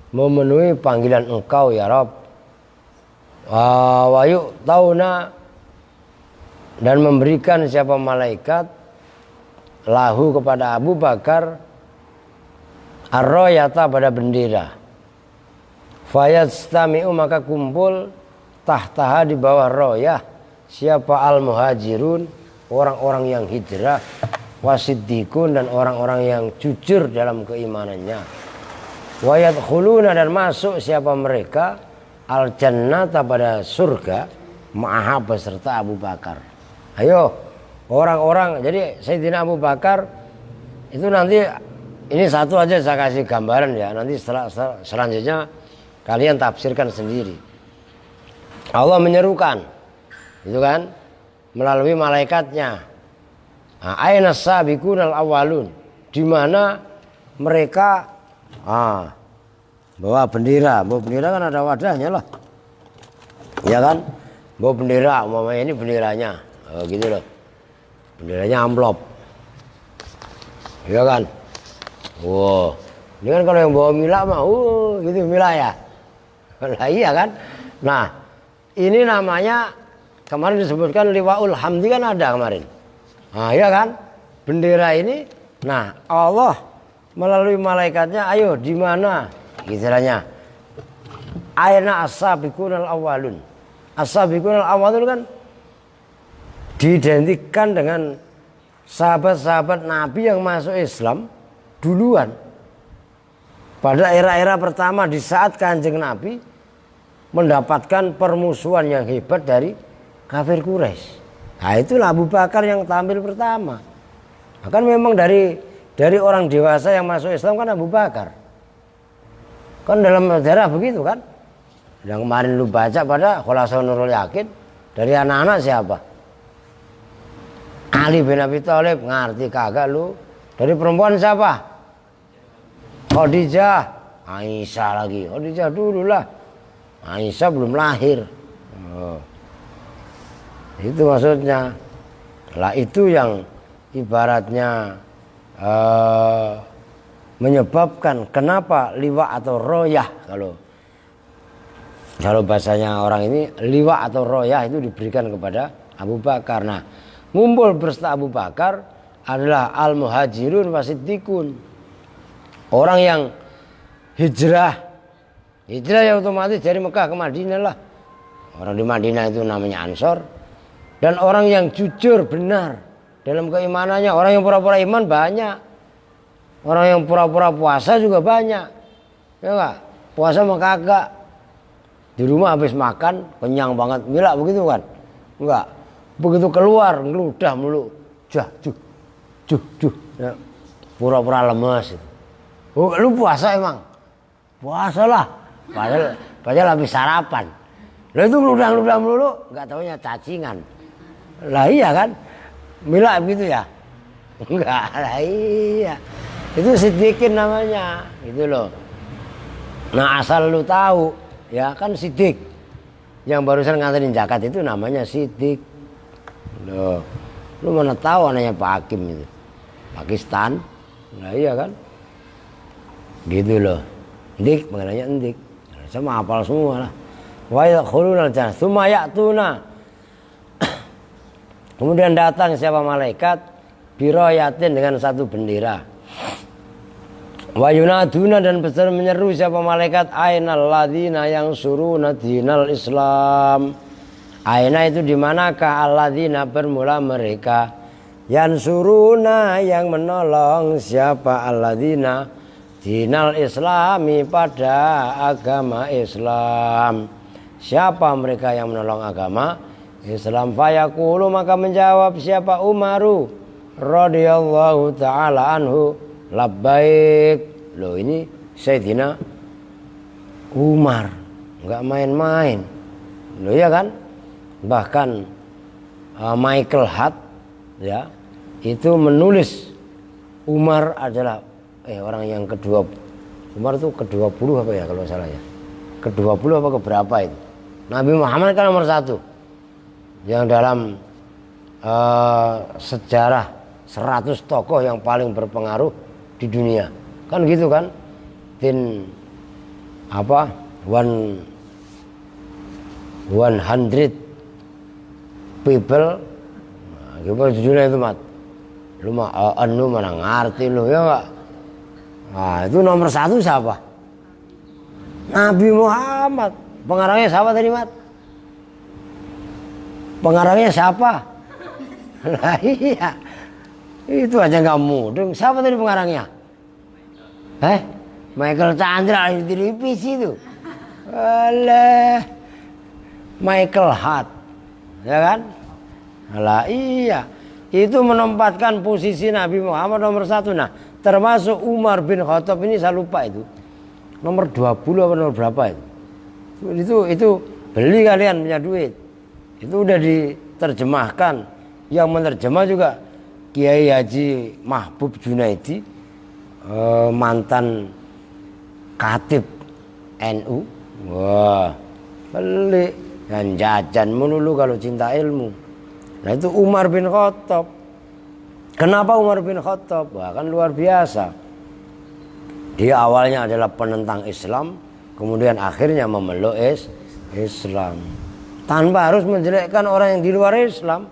memenuhi panggilan engkau ya Rabb. Wa yu'tauna, dan memberikan siapa malaikat lahu kepada Abu Bakar ar-rayata, pada bendera. Fayastami'u, maka kumpul tahtaha, di bawah royah, siapa al-muhajirun, orang-orang yang hijrah, wasiddiqun, dan orang-orang yang jujur dalam keimanannya. Wayadkhuluna, dan masuk siapa mereka al-jannata, pada surga, ma'aha, beserta Abu Bakar. Ayo orang-orang, jadi Sayyidina Abu Bakar itu nanti, ini satu aja saya kasih gambaran ya, nanti selanjutnya kalian tafsirkan sendiri. Allah menyerukan, itu kan, melalui malaikatnya. Aina sabiqunal awwalun, di mana mereka bawa bendera kan ada wadahnya lah, ya kan, bawa bendera, umpamanya ini benderanya, gitu loh, benderanya amplop, ya kan. Wow, ini kan kalau yang bawa mila mah, gitu mila ya, lah iya kan. Nah, ini namanya kemarin disebutkan liwaul hamdi kan ada kemarin. Nah, iya kan, bendera ini. Nah, Allah melalui malaikatnya, ayo di mana? Istilahnya, aina as-sabiqunal awwalun. As-sabiqunal awwalun kan diidentikan dengan sahabat-sahabat Nabi yang masuk Islam duluan. Pada era-era pertama, di saat Kanjeng Nabi mendapatkan permusuhan yang hebat dari kafir Quraisy. Nah, itulah Abu Bakar yang tampil pertama. Bahkan memang dari orang dewasa yang masuk Islam kan Abu Bakar. Kan dalam sejarah begitu kan. Yang kemarin lu baca pada Khulasaun Nurul Yakin, dari anak-anak siapa? Ali bin Abi Thalib, ngerti kagak lu? Dari perempuan siapa? Khadijah, Aisyah lagi. Khadijah dulu lah. Aisyah belum lahir. Itu maksudnya. Lah itu yang ibaratnya menyebabkan kenapa liwa atau royah, kalau bahasanya orang ini, liwa atau royah itu diberikan kepada Abu Bakar. Nah, ngumpul beserta Abu Bakar adalah al-muhajirun wasiddiqun, orang yang hijrah ya otomatis dari Mekah ke Madinah lah. Orang di Madinah itu namanya Ansor. Dan orang yang jujur benar dalam keimanannya. Orang yang pura-pura iman banyak, orang yang pura-pura puasa juga banyak, ya enggak? Puasa mah kagak, di rumah habis makan kenyang banget, mila begitu kan? Enggak, begitu keluar ngeludah mulu, juh, ya. Pura-pura lemes itu. Oh, lu puasa emang? Puasa lah. Padahal habis sarapan. Lah itu ngeludang-ngeludang melulu, enggak taunya cacingan. Lah iya kan? Mila begitu ya? Enggak, lah iya. Itu sidikin namanya, gitu loh. Nah asal lu tahu, ya kan sidik. Yang barusan nganterin zakat itu namanya sidik. Loh, lu mana tahu anaknya Pak Hakim itu? Pakistan. Nah iya kan? Gitu loh. Ndik, mengenanya ndik. Sama hafal semua lah. Wa yadkhuluna al-jannah, tsumma ya'tuna. Kemudian datang siapa malaikat biroyatin dengan satu bendera. Wa yunaduna dan besar menyeru siapa malaikat ainal ladzina yang suruna dinal Islam. Aina itu di manakah alladzina bermula mereka yang suruna yang menolong siapa alladzina dinal Islami pada agama Islam. Siapa mereka yang menolong agama Islam? Fayaqulu maka menjawab siapa Umaru radhiyallahu taala anhu labbaik. Loh ini Sayyidina Umar enggak main-main. Loh ya kan? Bahkan Michael Hart ya itu menulis Umar adalah orang yang kedua. Umar itu ke-20 apa ya kalau salah ya? Ke-20 apa keberapa itu? Nabi Muhammad kan nomor 1 yang dalam sejarah 100 tokoh yang paling berpengaruh di dunia kan gitu kan, tin apa 100 people gimana judulnya itu mat, lu mah anu mana ngerti lu ya enggak. Nah itu nomor 1 siapa? Nabi Muhammad. Pengarangnya siapa tadi mat? Pengarangnya siapa? Lah iya. Itu aja nggak mudeng. Siapa tadi pengarangnya? Michael Chandra di televisi itu. Alah. Michael Hart. Ya kan? Lah iya. Itu menempatkan posisi Nabi Muhammad nomor 1. Nah, termasuk Umar bin Khattab ini saya lupa itu. Nomor 20 apa nomor berapa itu? Itu beli kalian punya duit. Itu udah diterjemahkan. Yang menerjemah juga Kiai Haji Mahbub Junaidi, mantan Khatib NU. Wah, beli dan jajan melulu kalau cinta ilmu. Nah itu Umar bin Khattab. Kenapa Umar bin Khattab? Wah kan luar biasa. Dia awalnya adalah penentang Islam, kemudian akhirnya memeluk Islam. Tanpa harus menjelekkan orang yang di luar Islam.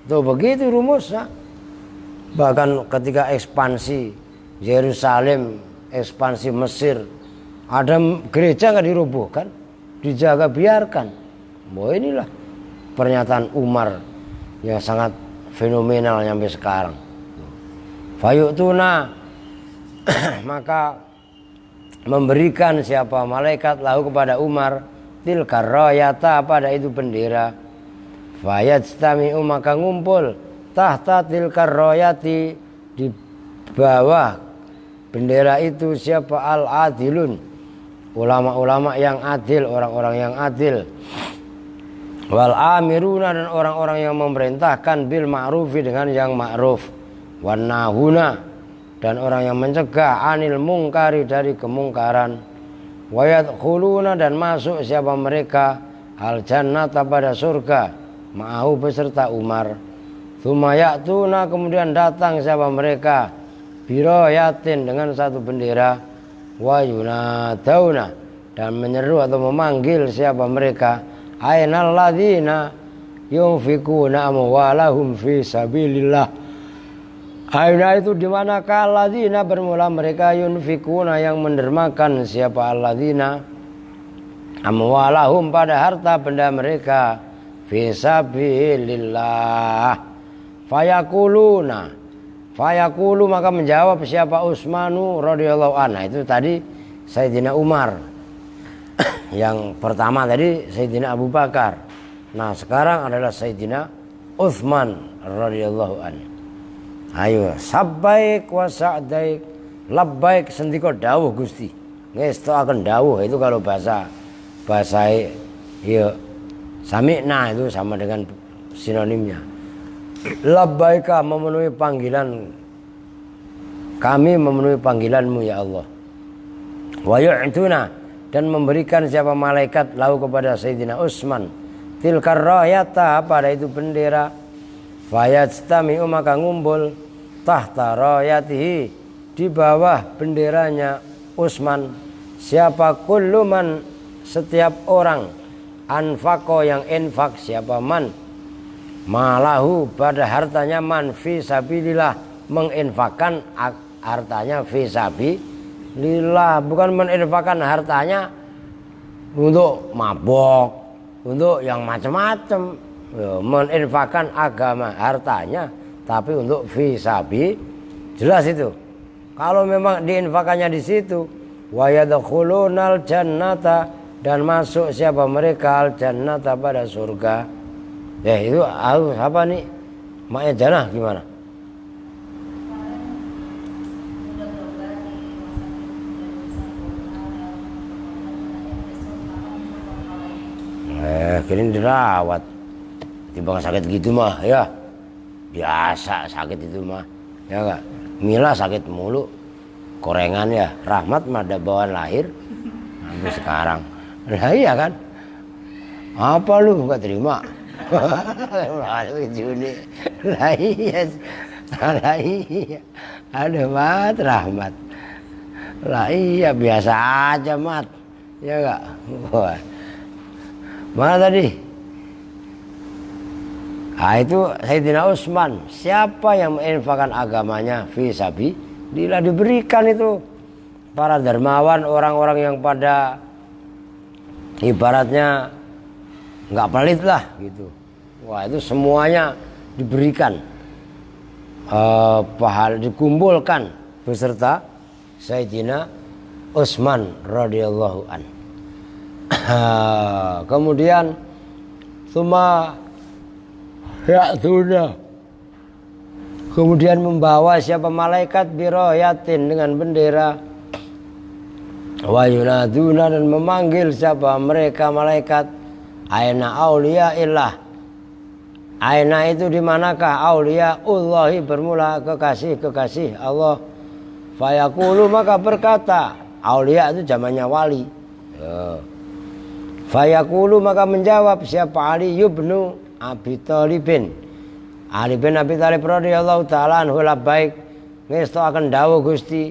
Tuh begitu rumusnya. Bahkan ketika ekspansi Yerusalem, ekspansi Mesir, ada gereja nggak dirobohkan, dijaga biarkan. Bahwa inilah pernyataan Umar yang sangat fenomenal sampai sekarang. Fayu'tuna maka memberikan siapa malaikat lahu kepada Umar tilkar rayata pada itu bendera. Fayajtami'u maka ngumpul tahta tilkar rayati di bawah bendera itu siapa al-adilun ulama-ulama yang adil, orang-orang yang adil, wal amiruna dan orang-orang yang memerintahkan bil ma'rufi dengan yang ma'ruf, wan nahuna dan orang yang mencegah anil mungkari dari kemungkaran, wa yadkhuluna dan masuk siapa mereka al jannata pada surga ma'ahu beserta Umar. Tsumma ya'tuna kemudian datang siapa mereka biroyatin dengan satu bendera, wa yunadauna dan menyeru atau memanggil siapa mereka ainal ladzina yunfikuna amwalahum fi sabilillah. Aina itu di mana alladzina bermula mereka yunfikuna yang mendermakan siapa alladzina amwalahum pada harta benda mereka fi sabilillah. Fayaqulu maka menjawab siapa Utsmanu radhiyallahu anhu. Itu tadi Sayyidina Umar. Yang pertama tadi Sayyidina Abu Bakar. Nah, sekarang adalah Sayyidina Utsman radhiyallahu anhu. Ayo, sabbaik wa sa'daik labbaik sendika dawuh Gusti. Ngestoaken dawuh itu kalau bahasa ya sami'na itu sama dengan sinonimnya. Labbaika memenuhi panggilan kami, memenuhi panggilanmu ya Allah. Wa yu'tuna dan memberikan siapa malaikat lahu kepada Sayyidina Utsman tilkar rayata pada itu bendera. Fayajtami'u maka ngumpul tahta rayatihi di bawah benderanya Utsman siapa kulluman setiap orang anfaqo yang infak siapa man malahu pada hartanya man fi sabilillah menginfakkan hartanya fi sabilillah bukan menginfakkan hartanya untuk mabok untuk yang macam-macam menginfakkan agama hartanya tapi untuk fi sabi jelas itu kalau memang diinfakannya di situ wa yadkhulunal jannata dan masuk siapa mereka al jannata pada surga. Ya itu apa nih maknya jannah gimana? Kini dirawat timbang sakit gitu mah ya biasa sakit itu mah ya enggak. Mila sakit mulu korengan ya Rahmat mah ada bawaan lahir sampai sekarang. Lah iya kan? Apa lu enggak terima? Juni. Lah iya. Lah iya. Ada Mat Rahmat. Lah iya biasa aja Mat. Ya enggak? Wah. Mana tadi? Nah itu Sayyidina Utsman. Siapa yang menginfakkan agamanya fi sabilillah diberikan itu para dermawan orang-orang yang pada ibaratnya nggak pelit lah gitu. Wah itu semuanya diberikan pahala dikumpulkan beserta Sayyidina Utsman radhiyallahu an. Kemudian suma ya'tuna kemudian membawa siapa malaikat biroyatin dengan bendera wa yunaduna dan memanggil siapa mereka malaikat aina auliya illah aina itu dimanakah auliya Allahi bermula kekasih Allah fayaqulu maka berkata auliya itu zamannya wali fayaqulu maka menjawab siapa Ali ibnu Abi Thalibin Ali bin Abi Thalib radhiyallahu ta'ala anhu labbaik ngestoaken dawuh Gusti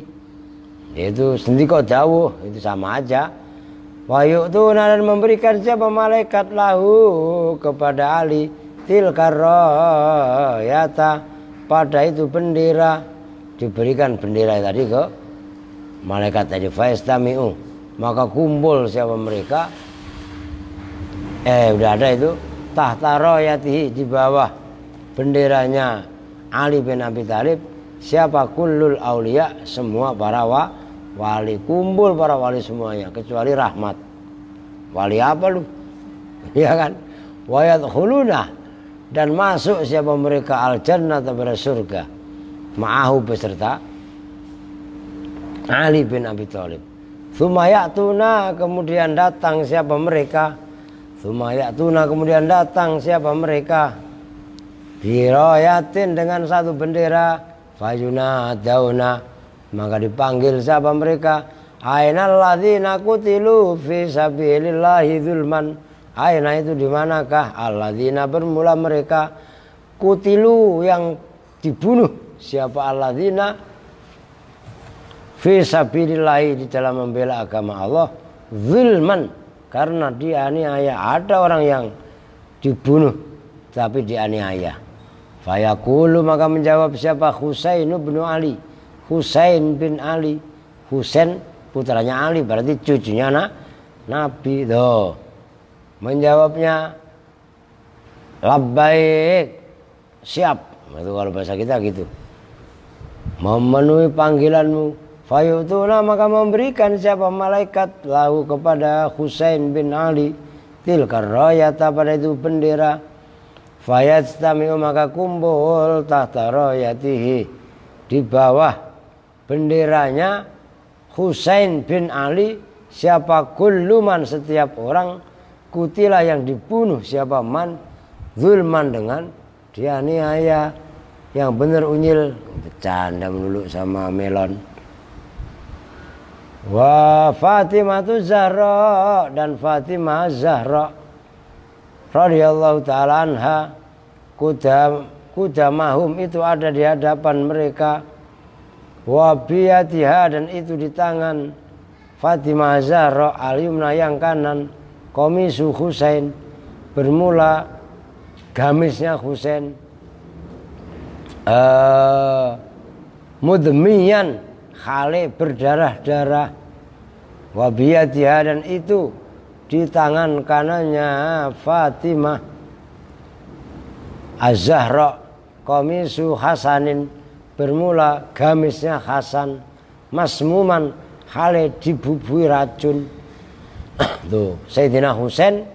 itu sendika dawuh itu sama aja wa yu'tuna dan memberikan siapa malaikat lahu kepada Ali tilkar rayata pada itu bendera diberikan bendera tadi ke malaikat tadi faistami'u maka kumpul siapa mereka udah ada itu tahta rayatihi di bawah benderanya Ali bin Abi Thalib siapa kullul aulia semua para wali kumpul para wali semuanya kecuali Rahmat wali apa lu ya kan wa yadkhuluna dan masuk siapa mereka al jannah pada surga ma'ahu beserta Ali bin Abi Thalib tsumma ya'tuna kemudian datang siapa mereka tsumma ya'tuna kemudian datang siapa mereka birayatin dengan satu bendera fayuna dauna maka dipanggil siapa mereka ainal ladzina qutilu fi sabilillahi dzulman aina itu di manakah alladzina bermula mereka qutilu yang dibunuh siapa alladzina fi sabilillahi di dalam membela agama Allah dzulman karena dianiaya ada orang yang dibunuh tapi dianiaya fayaqulu maka menjawab siapa Husain bin Ali Husain bin Ali Husain putranya Ali berarti cucunya Nabi tuh menjawabnya labbaik siap itu kalau bahasa kita gitu memenuhi panggilanmu fayutuna maka memberikan siapa malaikat lahu kepada Husain bin Ali tilkar rayata pada itu bendera fayajtami'u maka kumpul tahta rayatihi di bawah benderanya Husain bin Ali, siapa kulluman setiap orang, kutilah yang dibunuh siapa man, zulman dengan dianiaya. Yang bener unyil, bercanda melulu sama melon. Wa Fatimah Zahra, dan Fatimah Zahra radhiyallahu ta'ala anha, kudamahum itu ada di hadapan mereka, wa biyatiha, dan itu di tangan Fatimah Zahra al-yumna yang kanan, komisu Husain, bermula gamisnya Husain, mudmiyan khale berdarah-darah, wa biyatiha, dan itu di tangan kanannya Fatimah Az-Zahra komisu Hasanin, bermula gamisnya Hasan, masmuman khale dibubui racun. Tuh, Sayyidina Husain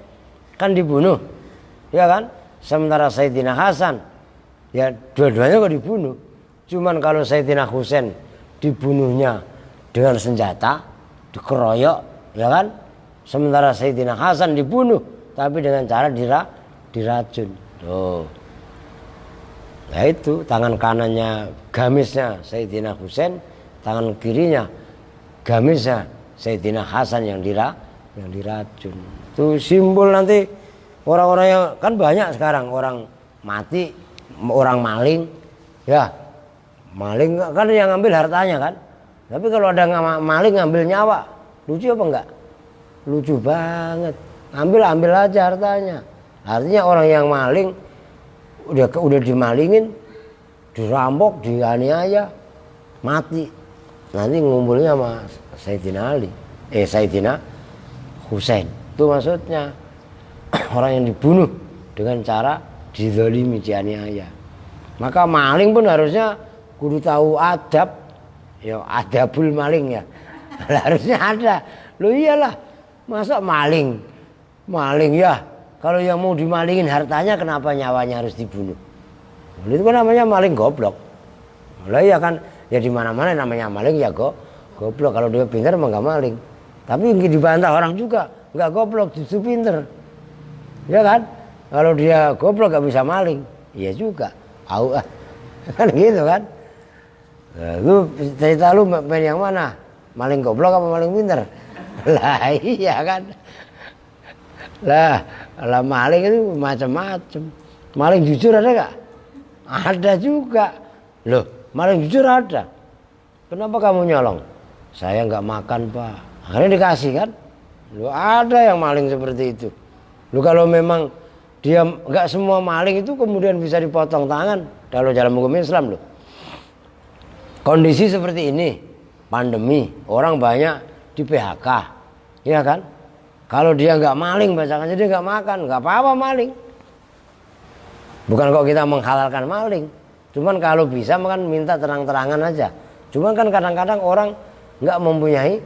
kan dibunuh, ya kan? Sementara Sayyidina Hasan, ya dua-duanya kok dibunuh. Cuman kalau Sayyidina Husain dibunuhnya dengan senjata, dikeroyok, ya kan? Sementara Sayyidina Hasan dibunuh tapi dengan cara diracun. Tuh. Nah itu tangan kanannya gamisnya Sayyidina Husain, tangan kirinya gamisnya Sayyidina Hasan yang diracun. Itu simbol nanti orang-orang yang kan banyak sekarang orang mati, orang maling, ya maling kan yang ngambil hartanya kan. Tapi kalau ada maling ngambil nyawa, lucu apa enggak? Lucu banget. Ambil aja hartanya. Artinya orang yang maling udah dimalingin, dirampok, dianiaya, mati. Nanti ngumpulnya sama Sayyidina Ali, Sayyidina Husain. Itu maksudnya orang yang dibunuh dengan cara dizalimi, dianiaya. Maka maling pun harusnya kudu tahu adab, ya adabul maling ya. Harusnya ada. Loh iyalah, masa maling ya. Kalau yang mau dimalingin hartanya, kenapa nyawanya harus dibunuh? Itu kan namanya maling goblok. Lah iya kan, ya di mana-mana namanya maling ya goblok. Kalau dia pintar emang nggak maling. Tapi dibantah orang juga, nggak goblok justru pintar. Ya kan? Kalau dia goblok nggak bisa maling, iya juga. Kan gitu kan? Lu cerita lu main yang mana? Maling goblok apa maling pintar? Lah iya kan? Lah maling itu macam-macam. Maling jujur ada gak? Ada juga. Loh, maling jujur ada. Kenapa kamu nyolong? Saya nggak makan pak. Akhirnya dikasih kan? Loh, ada yang maling seperti itu. Loh, kalau memang dia nggak semua maling itu kemudian bisa dipotong tangan kalau dalam hukum Islam loh. Kondisi seperti ini, pandemi, orang banyak di PHK, ya kan? Kalau dia nggak maling, bacakannya dia nggak makan, nggak apa-apa maling. Bukan kok kita menghalalkan maling, cuman kalau bisa makan minta terang-terangan aja. Cuman kan kadang-kadang orang nggak mempunyai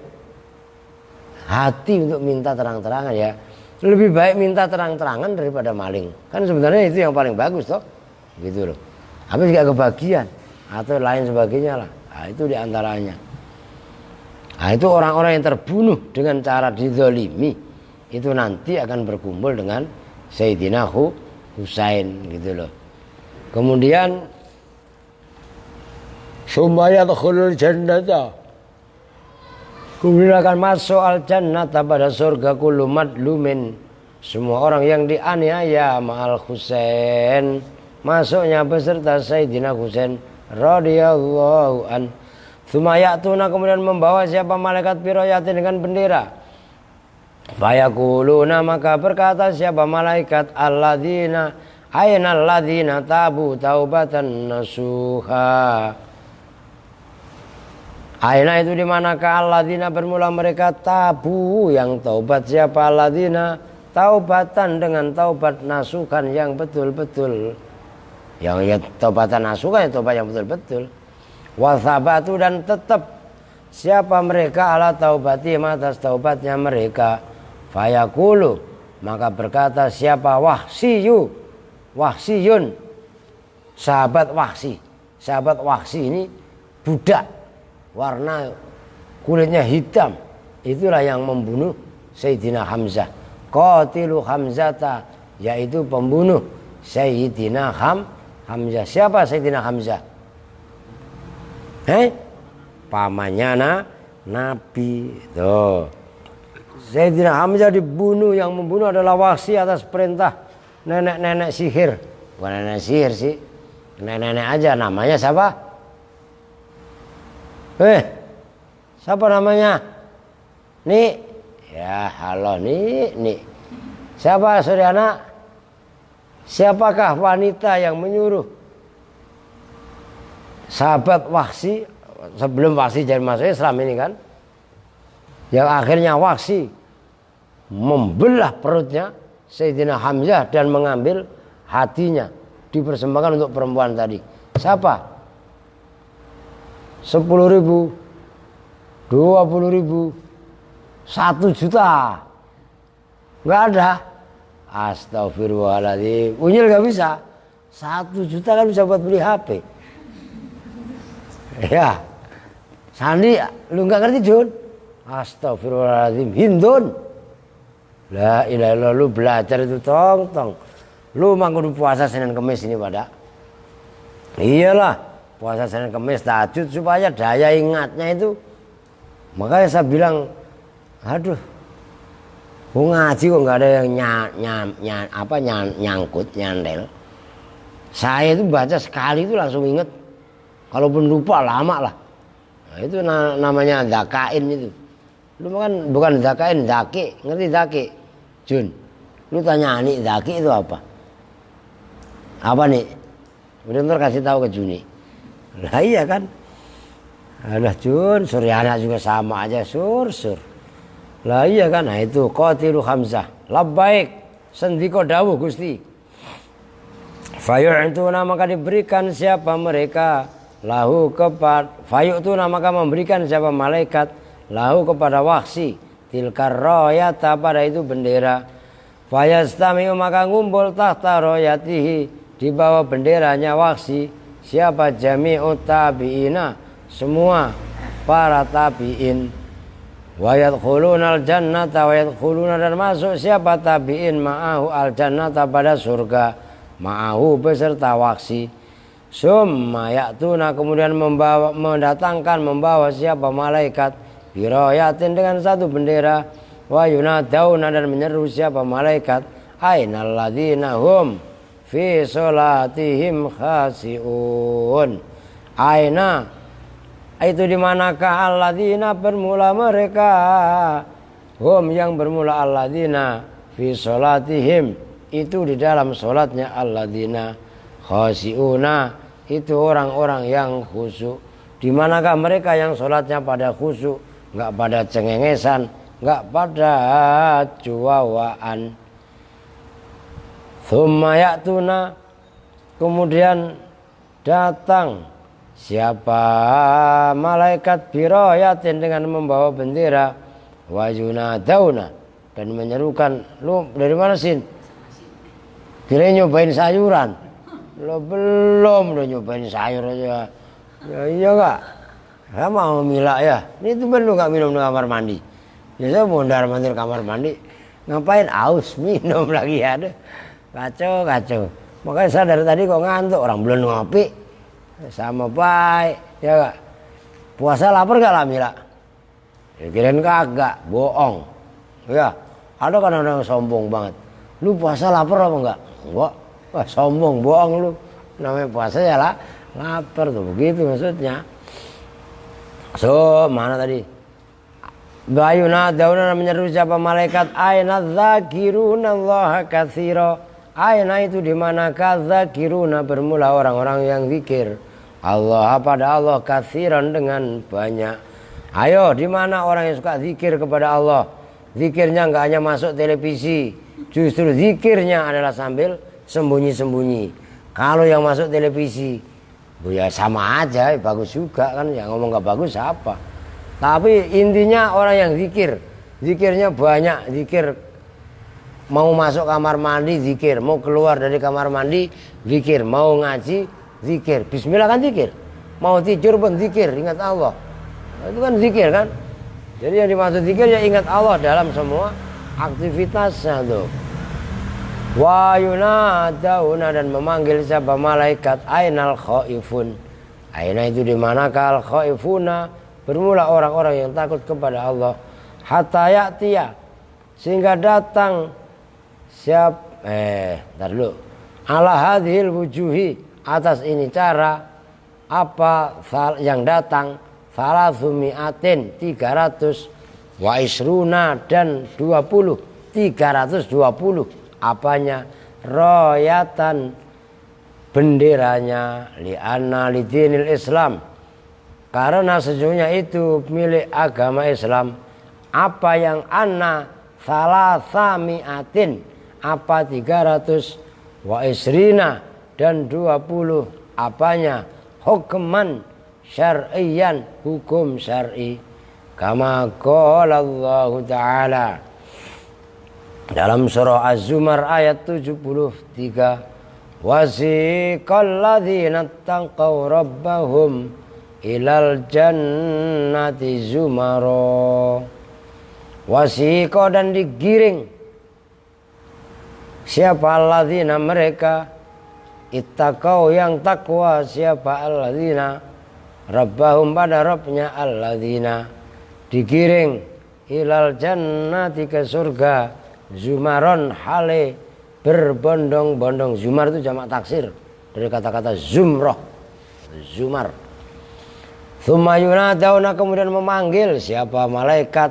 hati untuk minta terang-terangan ya. Lebih baik minta terang-terangan daripada maling. Kan sebenarnya itu yang paling bagus toh, gitu loh. Habis nggak kebagian atau lain sebagainya lah. Nah, itu diantaranya. Nah, itu orang-orang yang terbunuh dengan cara dizalimi itu nanti akan berkumpul dengan Sayyidina Husain gitu loh. Kemudian sumaya yadkhulul jannata, kemudian akan masuk al-jannata pada surga kullu madlumin, semua orang yang dianiaya ma'al Husain, masuknya beserta Sayyidina Husain radhiyallahu an. Sumayatuna, kemudian membawa siapa malaikat biroyatin dengan bendera. Fayaquluna, maka berkata siapa malaikat, alladzina ainal ladzina tabu taubatan nasuha. Aina itu di manakah alladzina, bermula mereka tabu yang taubat, siapa alladzina taubatan dengan taubat nasukan yang betul-betul. Yang ya taubatan nasukan ya taubat yang betul-betul. Wasabatu, dan tetap siapa mereka ala taubati, atas taubatnya mereka. Fayaqulu, maka berkata siapa Wahsiyun, sahabat Wahsi ini budak warna kulitnya hitam, itulah yang membunuh Sayyidina Hamzah. Qatilu Hamzata, yaitu pembunuh Sayyidina Hamzah. Siapa Sayyidina Hamzah? Pamannya Nabi. Tuh. Sayyidina Hamzah dibunuh, yang membunuh adalah Wahsy atas perintah nenek-nenek sihir. Bukan nenek sihir sih, nenek-nenek aja. Namanya siapa? Siapa namanya? Nih, ya halo nih. Siapa Suryana? Siapakah wanita yang menyuruh sahabat Wahsy sebelum Wahsy jadi masuk Islam ini kan? Yang akhirnya Wahsy membelah perutnya Sayyidina Hamzah dan mengambil hatinya, dipersembahkan untuk perempuan tadi. Siapa? 10.000, 20.000, 1 juta. Nggak ada. Astagfirullahaladzim. Unyil nggak bisa. 1 juta kan bisa buat beli HP. Ya. Sandi, lu nggak ngerti Jun? Astagfirullahaladzim. Hindun. La ilaha illallah, lu belajar itu tong. Lu mah kudu puasa Senin Kemis ini pada. Iyalah, puasa Senin Kemis tahajud supaya daya ingatnya itu. Makanya saya bilang, aduh, ngaji kok nggak ada yang nyangkut, nyandel. Saya itu baca sekali itu langsung inget. Kalaupun lupa lama lah. Nah, itu namanya zakain itu. Lu kan bukan zakain, zaki. Ngerti zaki? Jun, lu tanya Ani, zaki itu apa? Apa nih? Udah ntar kasih tahu ke Juni. Lah iya kan? Alah Jun, Suryana juga sama aja sur. Lah iya kan? Nah itu qatilu Hamzah. Labbaik, sendika dawuh Gusti. Fayu'tuna, maka diberikan siapa mereka lahu kepada fayu'tuna, maka memberikan siapa malaikat lahu kepada Wahsy tilkar royata, pada itu bendera. Fayastami'u, maka ngumpul tahta royatihi, di bawah benderanya Wahsy siapa? Jami'ut tabi'ina, semua para tabi'in. Wa yadkhuluna al-jannata, wa yadkhuluna, dan masuk siapa tabi'in ma'ahu al-jannata, pada surga, ma'ahu beserta Wahsy. Summa ya'tuna, kemudian membawa siapa malaikat biroyatin, dengan satu bendera. Wa yunadauna, dan menyeru siapa malaikat ainal ladzina hum fi sholatihim khasi'un. Aina, itu dimanakah alladzina, bermula mereka, hum, yang bermula alladzina, fi sholatihim, itu di dalam sholatnya alladzina, khasi'una, itu orang-orang yang khusyuk. Dimanakah mereka yang sholatnya pada khusyuk, nggak pada cengengesan, nggak pada cuawaan. Tsumma ya'tuna, kemudian datang siapa malaikat biroyatin, dengan membawa bendera. Wa yunadauna, dan menyerukan, lu dari mana Sin? Kira nyobain sayuran. Lo belum, udah nyobain sayur aja. Ya iya enggak? Saya mau milak ya. Ini tuh lu nggak minum di kamar mandi. Biasanya mondar mandir kamar mandi. Ngapain? Aus, minum lagi ada. Kacau. Makanya saya dari tadi kok ngantuk. Orang belum ngopi. Sama baik. Ya enggak? Puasa lapar gak lah Mila? Ya kirain kagak. Bohong. Ya. Ada kan orang yang sombong banget. Lu puasa lapar apa enggak? Enggak. Wah sombong, bohong lu. Namanya puasa ya lah. Lapar tuh, begitu maksudnya. So, mana tadi? Bayuna dauna, menyeru siapa malaikat, aina dzakiruna Allah katsira. Aina, itu di manakah dzakiruna, bermula orang-orang yang zikir Allah, pada Allah, katsiran, dengan banyak. Ayo, di mana orang yang suka zikir kepada Allah? Zikirnya enggak hanya masuk televisi, justru zikirnya adalah sambil sembunyi-sembunyi. Kalau yang masuk televisi, ya sama aja, bagus juga kan, yang ngomong gak bagus apa. Tapi intinya orang yang zikir, zikirnya banyak, zikir. Mau masuk kamar mandi zikir, mau keluar dari kamar mandi zikir, mau ngaji zikir, bismillah kan zikir, mau tidur pun zikir, ingat Allah. Itu kan zikir kan. Jadi yang dimaksud zikir ya ingat Allah dalam semua aktivitasnya tuh. Wa yunadauna, dan memanggil siapa malaikat, ainal khaifun. Aina itu di manakah al khaifuna, bermula orang-orang yang takut kepada Allah. Hatta ya'tiya, sehingga datang ntar dulu. Ala hadhil wujuhi, atas ini cara apa yang datang, salasumiatin 300, wa isruna dan 20, 320. Apanya? Royatan, benderanya, li'anna lidinil Islam, karena sesungguhnya itu milik agama Islam. Apa yang anna salasamiatin, apa 300, wa isrina dan 20, apanya? Hukman syar'iyan, hukum syar'i, kama qala Allah Ta'ala dalam surah Az-Zumar ayat 73, wasiqal ladzina taqaw rabbahum ilal jannati zumara. Wasiqa, dan digiring siapa alladzina mereka, ittaqau yang takwa, siapa alladzina rabbahum pada Rabbnya, alladzina digiring, ilal jannati ke surga, zumaron hale berbondong-bondong. Zumar itu jamak taksir dari kata-kata zumroh, zumar. Tsumma yunadauna, kemudian memanggil siapa malaikat,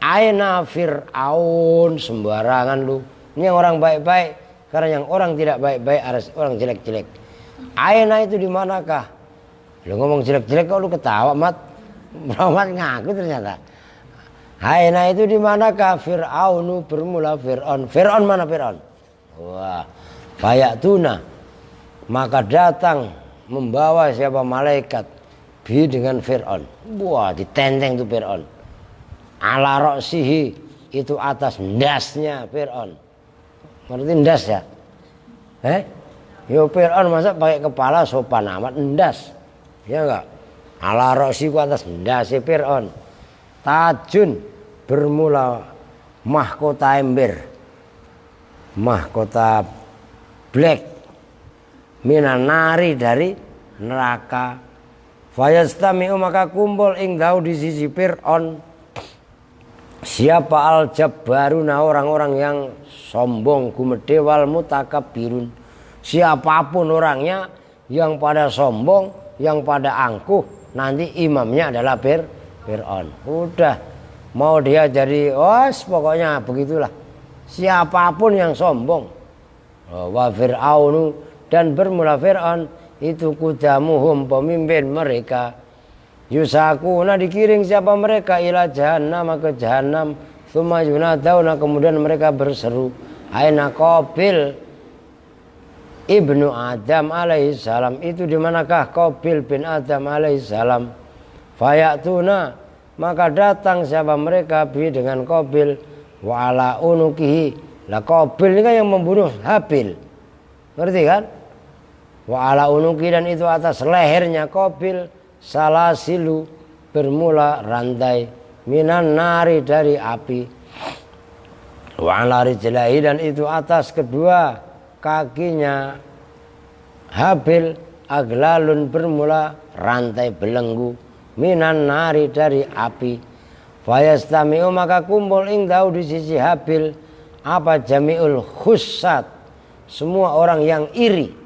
aina Fir'aun, sembarangan lu, ini yang orang baik-baik, karena yang orang tidak baik-baik harus orang jelek-jelek. Aina itu di manakah? Lu ngomong jelek-jelek kok lu ketawa, Mat. Mat ngaku ternyata. Aina itu di manakah? Fir'aunu, bermula Fir'aun. Fir'aun mana Fir'aun? Wah, fayatuna, maka datang membawa siapa malaikat bi dengan Fir'aun. Wah, ditenteng tuh Fir'aun. Ala roksihi, itu atas ndasnya Fir'aun. Ngerti ndas ya? Yo Fir'aun masa pakai kepala sopan amat, ndas. Ya enggak? Ala roksiku, atas ndasnya Fir'aun. Tajun, bermula mahkota ember, mahkota black, minanari dari neraka. Fayastami'u, maka kumpul ing dau di sisi Fir'aun siapa al-jabbaruna, orang-orang yang sombong, gumede, wal mutakabbirun, siapapun orangnya yang pada sombong, yang pada angkuh, nanti imamnya adalah Fir'aun. Udah mau dia jadi pokoknya begitulah, siapapun yang sombong. Wa Fir'aunu, dan bermula Fir'aun itu kudamuhum, pemimpin mereka, yusakuna, dikiring siapa mereka, ila jahannam, ke jahannam. Tsumma yunadauna, kemudian mereka berseru, aina Qabil ibnu Adam alaihi salam, itu di manakah Qabil bin Adam alaihi salam. Fayatuna, maka datang siapa mereka bi dengan Qabil, wa ala unukihi, lah Qabil ini kan yang membunuh Habil, ngerti kan? Wa ala unuki, dan itu atas lehernya Qabil, salasilu, bermula rantai, minan nari, dari api. Wa ala rijlahi, dan itu atas kedua kakinya Habil, aglalun, bermula rantai belenggu, minan nari, dari api. Fayastami'u, maka kumpul ing dau di sisi Habil apa? Jami'ul khussat, semua orang yang iri.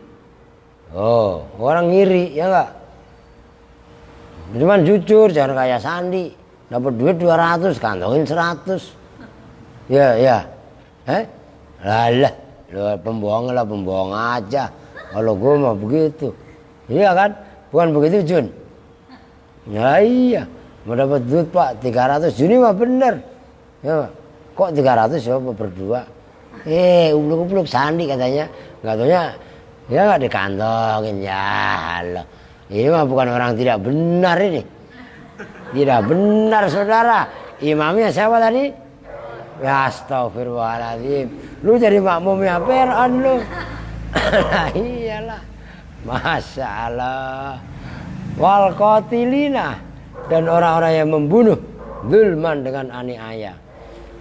Orang iri, ya enggak? Cuman jujur, jangan kayak Sandi, dapat duit 200 kantongin 100. Ya. Lah, pembohong aja. Kalau gue mah begitu. Iya kan? Bukan begitu, Jun? Ya iya, mau dapat duit Pak 300 Juni mah bener. Ya, kok 300 ya berdua? Upluk-upluk Sandi katanya. Enggak taunya ya enggak dikantongin, ya Allah. Ini mah bukan orang tidak benar ini. Tidak benar, saudara. Imamnya siapa tadi? Ya astagfirullahaladzim. Lu jadi makmumnya Fir'aun lu. Nah, iyalah. Masya Allah. Wal qatilina, dan orang-orang yang membunuh zulman dengan aniaya.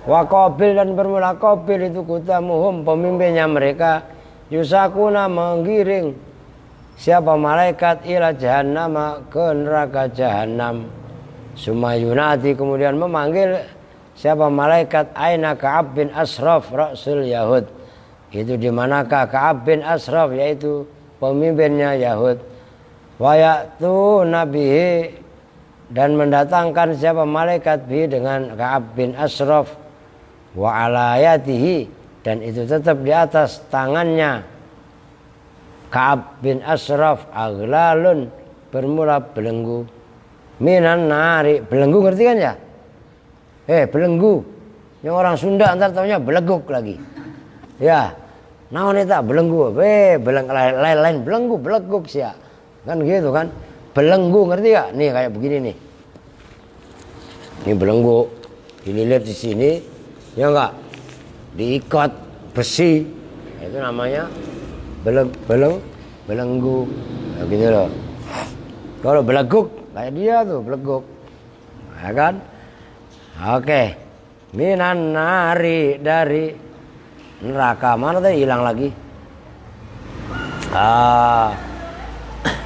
Wa Qabil dan bermula Qabil itu kutamuhum pemimpinnya mereka yusakuna menggiring siapa malaikat ila jahannam ke neraka jahanam. Sumayunati kemudian memanggil siapa malaikat aina Ka'ab bin Ashraf Rasul Yahud. Itu di manakah Ka'ab bin Ashraf yaitu pemimpinnya Yahud. Wa ya'tu nabihi dan mendatangkan siapa malaikat bi dengan Ka'ab bin Ashraf wa alayatihi dan itu tetap di atas tangannya Ka'ab bin Ashraf aglalun bermula belenggu minan nari. Belenggu ngerti kan ya? Belenggu yang orang Sunda ntar taunya beleguk lagi ya. Naon eta belenggu lain belenggu beleguk sih ya kan gitu kan. Belenggu ngerti gak? Nih kayak begini nih. Ini belenggu. Ini lihat di sini, ya enggak? Diikat besi. Itu namanya belenggu. Ya gitu loh. Kalau beleguk kayak dia tuh beleguk. Ya kan? Oke. Minan nari dari neraka. Mana tadi hilang lagi?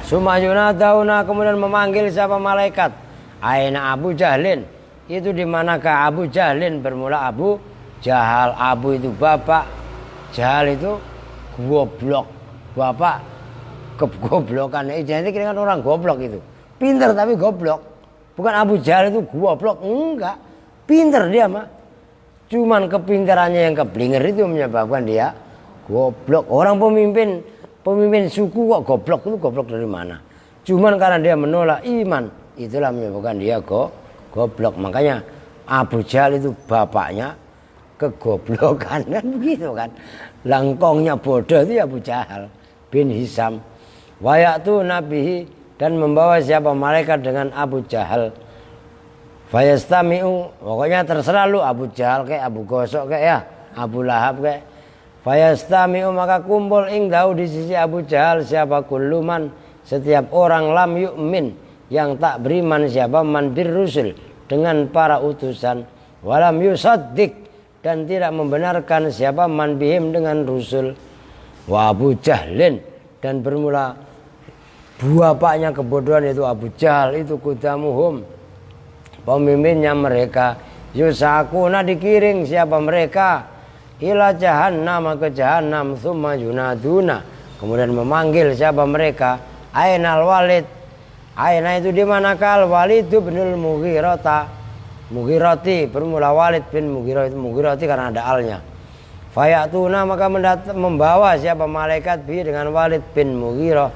Sumayuna dauna kemudian memanggil siapa malaikat aina Abu Jahlin. Itu di manakah Abu Jahlin? Bermula Abu Jahal. Abu itu bapak, Jahal itu goblok. Bapak kegoblokan identik dengan orang goblok itu. Pinter tapi goblok. Bukan Abu Jahal itu goblok, enggak. Pinter dia mah. Cuman kepintarannya yang keblinger itu menyebabkan dia goblok. Orang pemimpin suku kok goblok, itu goblok dari mana? Cuman karena dia menolak iman, itulah menyebabkan dia goblok. Makanya Abu Jahal itu bapaknya kegoblokan kan begitu kan. Langkongnya bodoh itu Abu Jahal bin Hisam. Wayatu nabihi dan membawa siapa malaikat dengan Abu Jahal. Fayastami'u pokoknya terserah lu Abu Jahal kayak Abu Gosok kayak ya Abu Lahab kayak. Fayastami'u maka kumpul ingdahu di sisi Abu Jahal siapa kulluman setiap orang lam yu'min yang tak beriman siapa man birrusul dengan para utusan walam yusaddiq dan tidak membenarkan siapa man bihim dengan rusul. Wa Abu Jahlin dan bermula bapaknya kebodohan itu Abu Jahal itu kudamuhum pemimpinnya mereka yusakuna dikiring siapa mereka ila jahannam ke jahannam summa yunaduna kemudian memanggil siapa mereka ainal walid. Aina itu di manakah Walid bin Mughirati bermula Walid bin Mughirati karena ada alnya. Fayatuna maka membawa siapa malaikat bi dengan Walid bin Mughirah.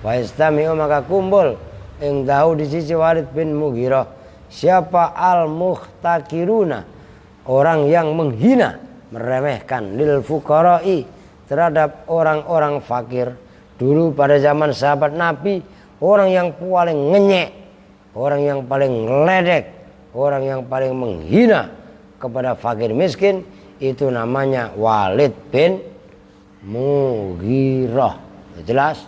Fayastami'u maka kumpul ingdahu di sisi Walid bin Mughirah siapa al-muhtakiruna orang yang menghina meremehkan lil fuqara'i terhadap orang-orang fakir. Dulu pada zaman sahabat Nabi orang yang paling ngenyek, orang yang paling ngeledek, orang yang paling menghina kepada fakir miskin itu namanya Walid bin Mughirah. Jelas?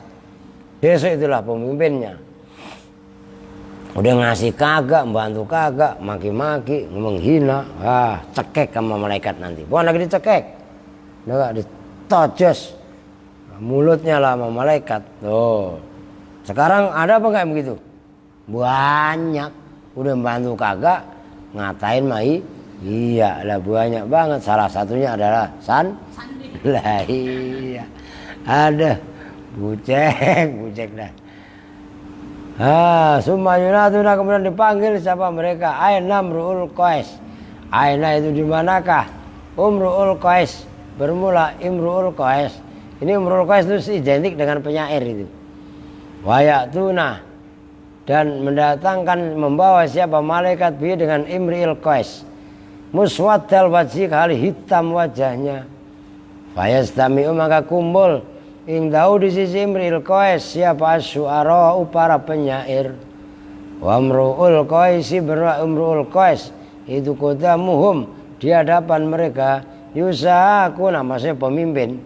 Besok itulah pemimpinnya. Udah ngasih kagak, bantu kagak, maki-maki, menghina, cekek sama malaikat nanti. Bukan lagi dicekek, enggak ditojos mulutnya lah sama malaikat. Tuh. Sekarang ada apa enggak begitu? Banyak. Udah bantu kagak, ngatain mai. Iya lah banyak banget. Salah satunya adalah lah iya. Ada bucek dah. Sumayunatuna kemudian dipanggil siapa mereka? Aina Imru'ul Qais. Aina itu di manakah? Imru'ul Qais. Bermula Imru'ul Qais. Ini Imru'ul Qais itu identik dengan penyair itu. Wayatuna dan mendatangkan membawa siapa malaikat bi dengan Imru'ul Qais. Muswaddal wajhi kali hitam wajahnya. Fayastami'u maka kumpul ingdahu di sisi Imru'ul Qais siapa syu'ara para penyair. Wa Imru'ul Qaisi Imru'ul Qais itu kodamuhum di hadapan mereka yusakuna maksudnya pemimpin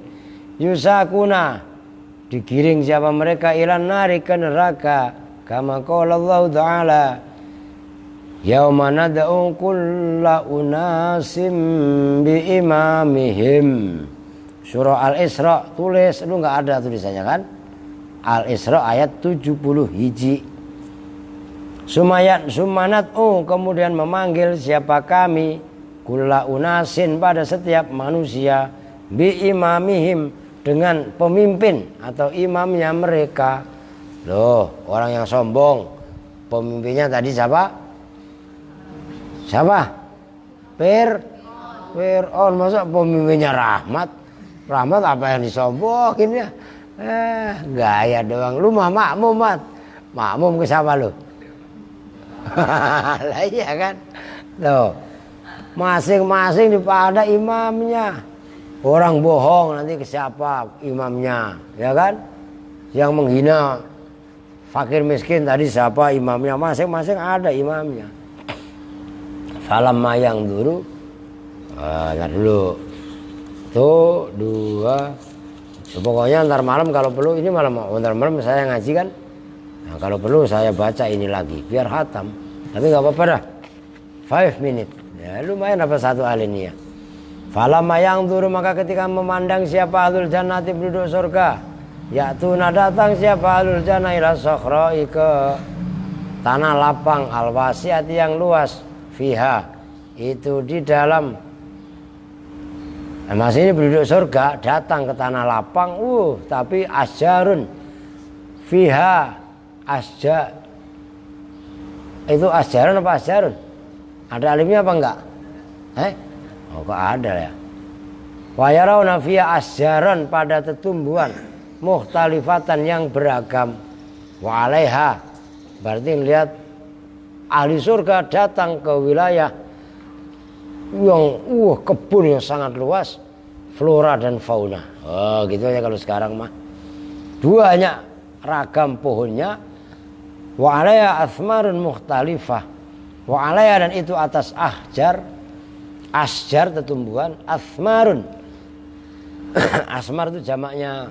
yusakuna digiring siapa mereka ilan nari ke neraka kama qala Allah Ta'ala Yauma nad'u kulla unasim bi imamihim. Surah Al-Isra, tulis, lu nggak ada tulisannya kan? Al-Isra ayat 70 hiji. Sumanat kemudian memanggil siapa kami kulla unasin pada setiap manusia bi imamihim dengan pemimpin atau imamnya mereka. Loh, orang yang sombong pemimpinnya tadi siapa? Siapa? Fir'aun. Masa pemimpinnya Rahmat? Rahmat apa yang disombongin ya? Gaya doang. Lu mah makmum, Mat. Makmum ke siapa lu? Lah iya kan? Tuh. Masing-masing pada imamnya. Orang bohong nanti ke siapa imamnya, ya kan? Yang menghina fakir miskin tadi siapa imamnya? Masing-masing ada imamnya. Falamma yang dulu, lihat dulu, tuh 2. Pokoknya ntar malam kalau perlu, ini malam ntar malam saya ngaji kan, nah, kalau perlu saya baca ini lagi biar khatam. Tapi nggak apa-apa dah, 5 minutes, ya lumayan apa satu alinea. Falamma yang dulu, maka ketika memandang siapa ahlul jannati penduduk surga, ya'tuna datang siapa ahlul jannah ila sakhra'i ke tanah lapang al-wasi'ati yang luas. Fiha itu di dalam, nah, ini penduduk surga datang ke tanah lapang, tapi asjarun fiha asjar, itu asjarun apa asjarun? Ada alimnya apa enggak? Oh kok ada ya? Wa yarawna fiha asjaran, pada tetumbuhan mukhtalifatan yang beragam. Wa alaiha, berarti lihat ahli surga datang ke wilayah yang kebun yang sangat luas, flora dan fauna. Oh gitu aja kalau sekarang mah. Banyak ragam pohonnya. Wa alaiha athmarun mukhtalifah. Wa alaiha, dan itu atas asjar tetumbuhan, athmarun. Asmar itu jamaknya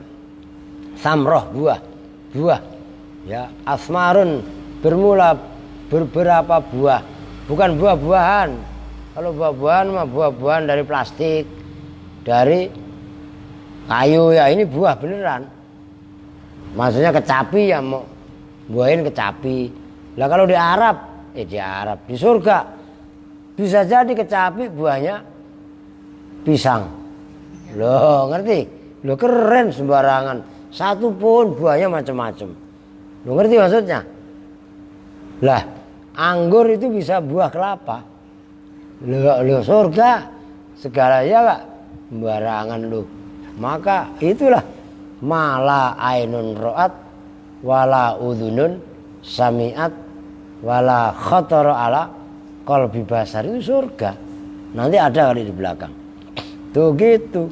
samroh, buah. Ya, athmarun bermula beberapa buah, bukan buah-buahan. Kalau buah-buahan mah buah-buahan dari plastik, dari kayu, ya ini buah beneran. Maksudnya kecapi ya, mau buahin kecapi. Lah kalau di Arab, di surga bisa jadi kecapi buahnya pisang. Loh ngerti? Loh keren sembarangan. Satu pun buahnya macam-macam. Loh ngerti maksudnya? Lah anggur itu bisa buah kelapa. Loh surga segalanya gak sembarangan loh. Maka itulah mala ainun ro'at wala udhunun sami'at wala khatara ala qalbi basar, itu surga. Nanti ada kali di belakang. Tuh gitu.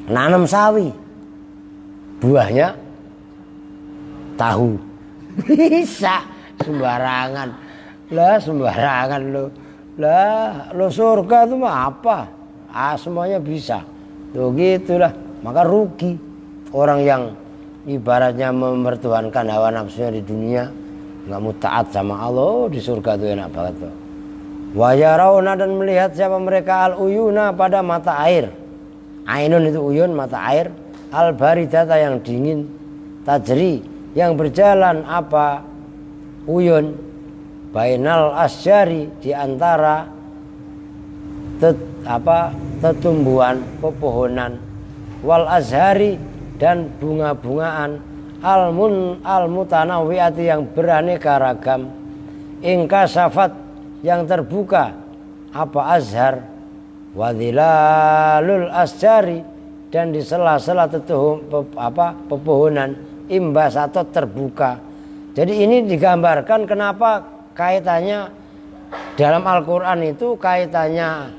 Nanam sawi, buahnya tahu. Bisa sembarangan. Lah sembarangan lo. Lah lo surga itu mah apa? Semuanya bisa. Tuh gitulah. Maka rugi orang yang ibaratnya mempertuhankan hawa nafsunya di dunia, nggak mau taat sama Allah. Di surga itu enak banget tuh. Wa yarawna, dan melihat siapa mereka al-uyuna, pada mata air. Ainun itu uyun, mata air. Al-baridata, yang dingin. Tajri, yang berjalan apa? Uyun. Bainal asyari, di antara tetumbuhan, pepohonan. Wal azhari, dan bunga-bungaan. Al-mutanawwi'ati, yang beraneka ragam. Ingkasafat, yang terbuka apa azhar. Wadhilalul asjari, dan di sela-sela pepohonan imbasatot, terbuka. Jadi ini digambarkan kenapa kaitannya dalam Al-Quran itu, kaitannya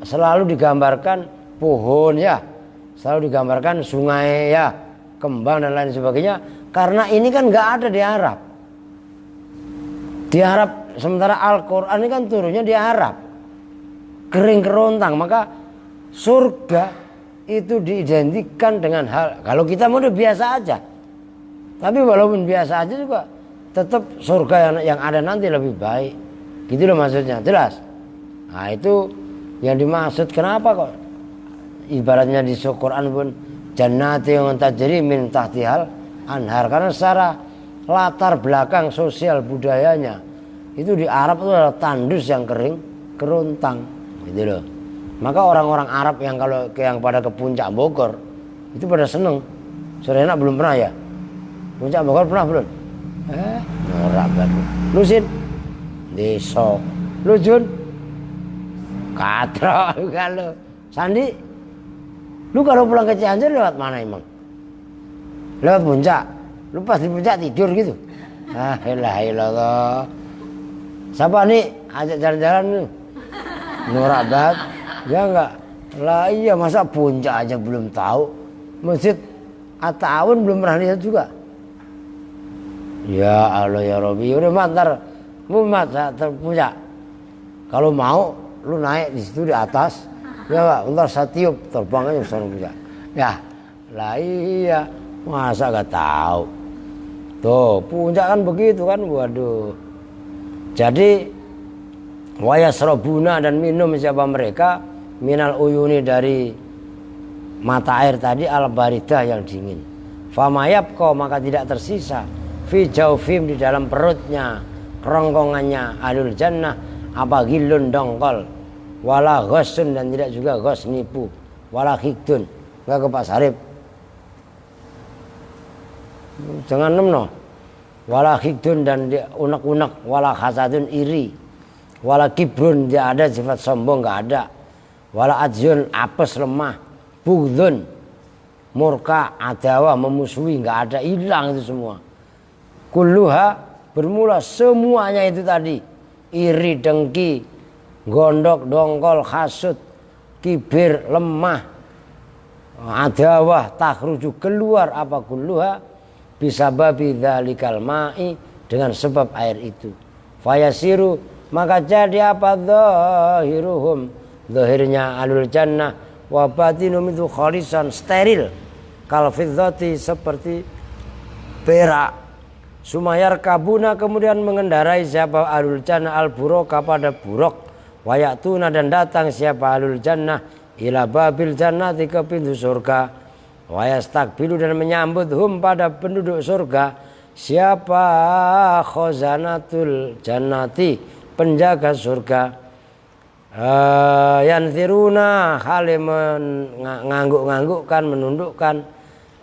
selalu digambarkan pohon ya, selalu digambarkan sungai ya, kembang dan lain sebagainya, karena ini kan nggak ada di Arab. Di Arab, sementara Al-Quran ini kan turunnya di Arab, kering kerontang. Maka surga itu diidentikan dengan hal, kalau kita mau udah biasa aja, tapi walaupun biasa aja juga tetap surga yang ada nanti lebih baik. Gitu loh maksudnya, jelas. Nah itu yang dimaksud. Kenapa kok ibaratnya di Quran pun jannati yang tajri min tahtihal anhar, karena secara latar belakang sosial budayanya itu di Arab itu adalah tandus yang kering kerontang gitu loh. Maka orang-orang Arab yang kalau yang pada ke puncak Bogor itu pada seneng. Surena belum pernah ya? Puncak Bogor pernah belum? Norak banget. Lu Sin? Deso. Lu Jun? Katro kalau Sandi? Lu kalau pulang ke Cianjur lewat mana emang? Lewat puncak. Lu pas di puncak tidur gitu. Ilah. Siapa nih ajak jalan-jalan lu? Norak banget. Ya enggak. Lah iya, masa puncak aja belum tahu. Masjid At-Ta'awun belum pernah lihat juga. Ya Allah ya Rabbi. Udah mantar mumat puncak. Kalau mau lu naik di situ di atas. Ya enggak, ntar saya tiup terbang aja sana puncak. Ya. Lah iya, masa enggak tahu. Tuh, puncak kan begitu kan. Waduh. Jadi wayasrobuna dan minum siapa mereka minal uyuni dari mata air tadi al-baridah yang dingin. Famayabqa maka tidak tersisa fi jaufim di dalam perutnya kerongkongannya alul jannah apa gilun dongkol wala ghasun dan tidak juga ghas nipu wala hikdun enggak ke Pak Sarip. Jangan nemno. Wala hikdun dan unek-unek wala hasadun iri wala kibrun tidak ada sifat sombong enggak ada. Wala ajyun apes lemah, bughdun murka, adawa memusuhi, enggak ada, hilang itu semua. Kulluha bermula semuanya itu tadi, iri, dengki, gondok, dongkol, hasud, kibir, lemah, adawah, takhruju keluar apa kulluha bisababi dzalikal ma'i dengan sebab air itu. Fayasiru maka jadi apa dhahiruhum zahirnya alul jannah wa batinum itu khalisan steril kal fiddati seperti perak. Sumayar kabuna kemudian mengendarai siapa alul jannah al buroka pada buruk wayatuna dan datang siapa alul jannah ila babil jannati ke pintu surga wayastakbilu dan menyambut hum pada penduduk surga siapa khazanatul jannati penjaga surga. Yanziruna hale mengangguk-nganggukkan menundukkan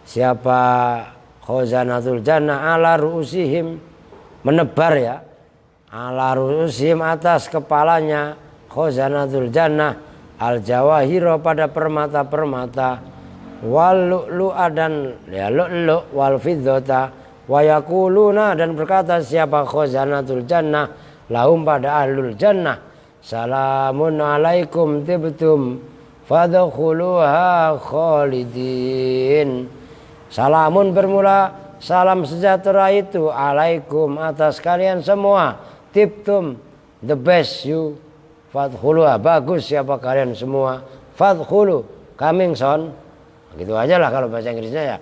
siapa khazanatul jannah ala ru'usihim menebar ya ala ru'usihim atas kepalanya khazanatul jannah al jawahiro pada permata-permata wal lu'lu'a dan ya lu'lu' wal fiddata wa yaquluna dan berkata siapa khazanatul jannah lahum pada ahlul jannah salamun alaikum tibtum fadkhuluha khalidin. Salamun bermula salam sejahtera itu alaikum atas kalian semua tibtum the best you fadkhuluha bagus siapa kalian semua fadkhulu coming son gitu aja lah kalau bahasa Inggrisnya ya.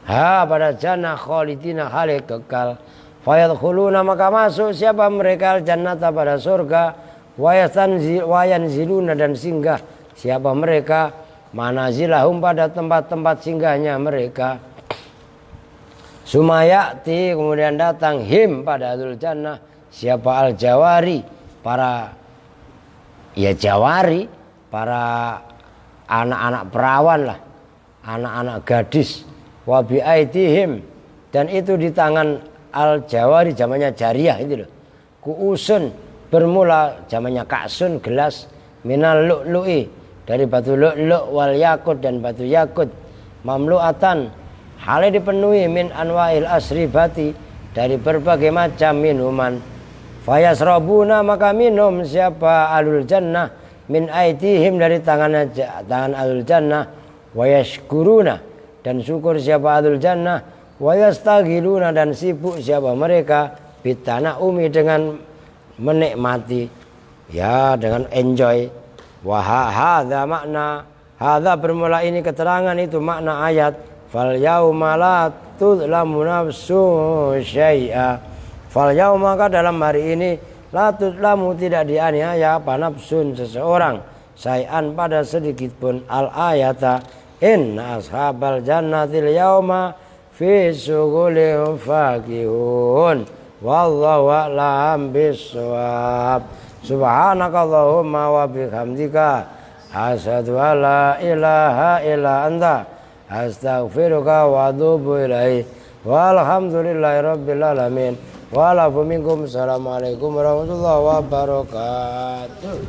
Ha pada jannah khalidina halik kekal fayadkhuluna maka masuk siapa mereka jannata pada surga wayan ziluna dan singgah siapa mereka manazilahum pada tempat-tempat singgahnya mereka. Sumayati kemudian datang him pada ahlul jannah siapa al jawari para ya jawari para anak-anak perawan lah anak-anak gadis wabi aidihim dan itu di tangan al jawari zamannya jariyah itu loh kuusun bermula zamannya ka'sun gelas minal lu'lu'i dari batu lu'lu' wal yakut dan batu yakut mamlu'atan halnya dipenuhi min anwa'il asribati dari berbagai macam minuman fayasrabuna maka minum siapa alul jannah min aitihim dari tangan alul jannah wayashkuruna dan syukur siapa alul jannah wayastaghiluna dan sibuk siapa mereka bitana umi dengan menikmati ya dengan enjoy hadza makna hadza bermula ini keterangan itu makna ayat fal yauma la tudlamu nafsun syai'a Fal yauma maka dalam hari ini la tutlamu tidak dianiaya apa nafsun seseorang sayan pada sedikit pun al ayata inna ashabal jannatil yauma fi syughulin fakihun wallahu a'lam bissawab. Subhanakallahumma wa bihamdika asyhadu an la ilaha illa anta astaghfiruka wa atubu ilaik. Walhamdulillahi rabbil alamin. Wa'alaikum. Assalamualaikum warahmatullahi wabarakatuh.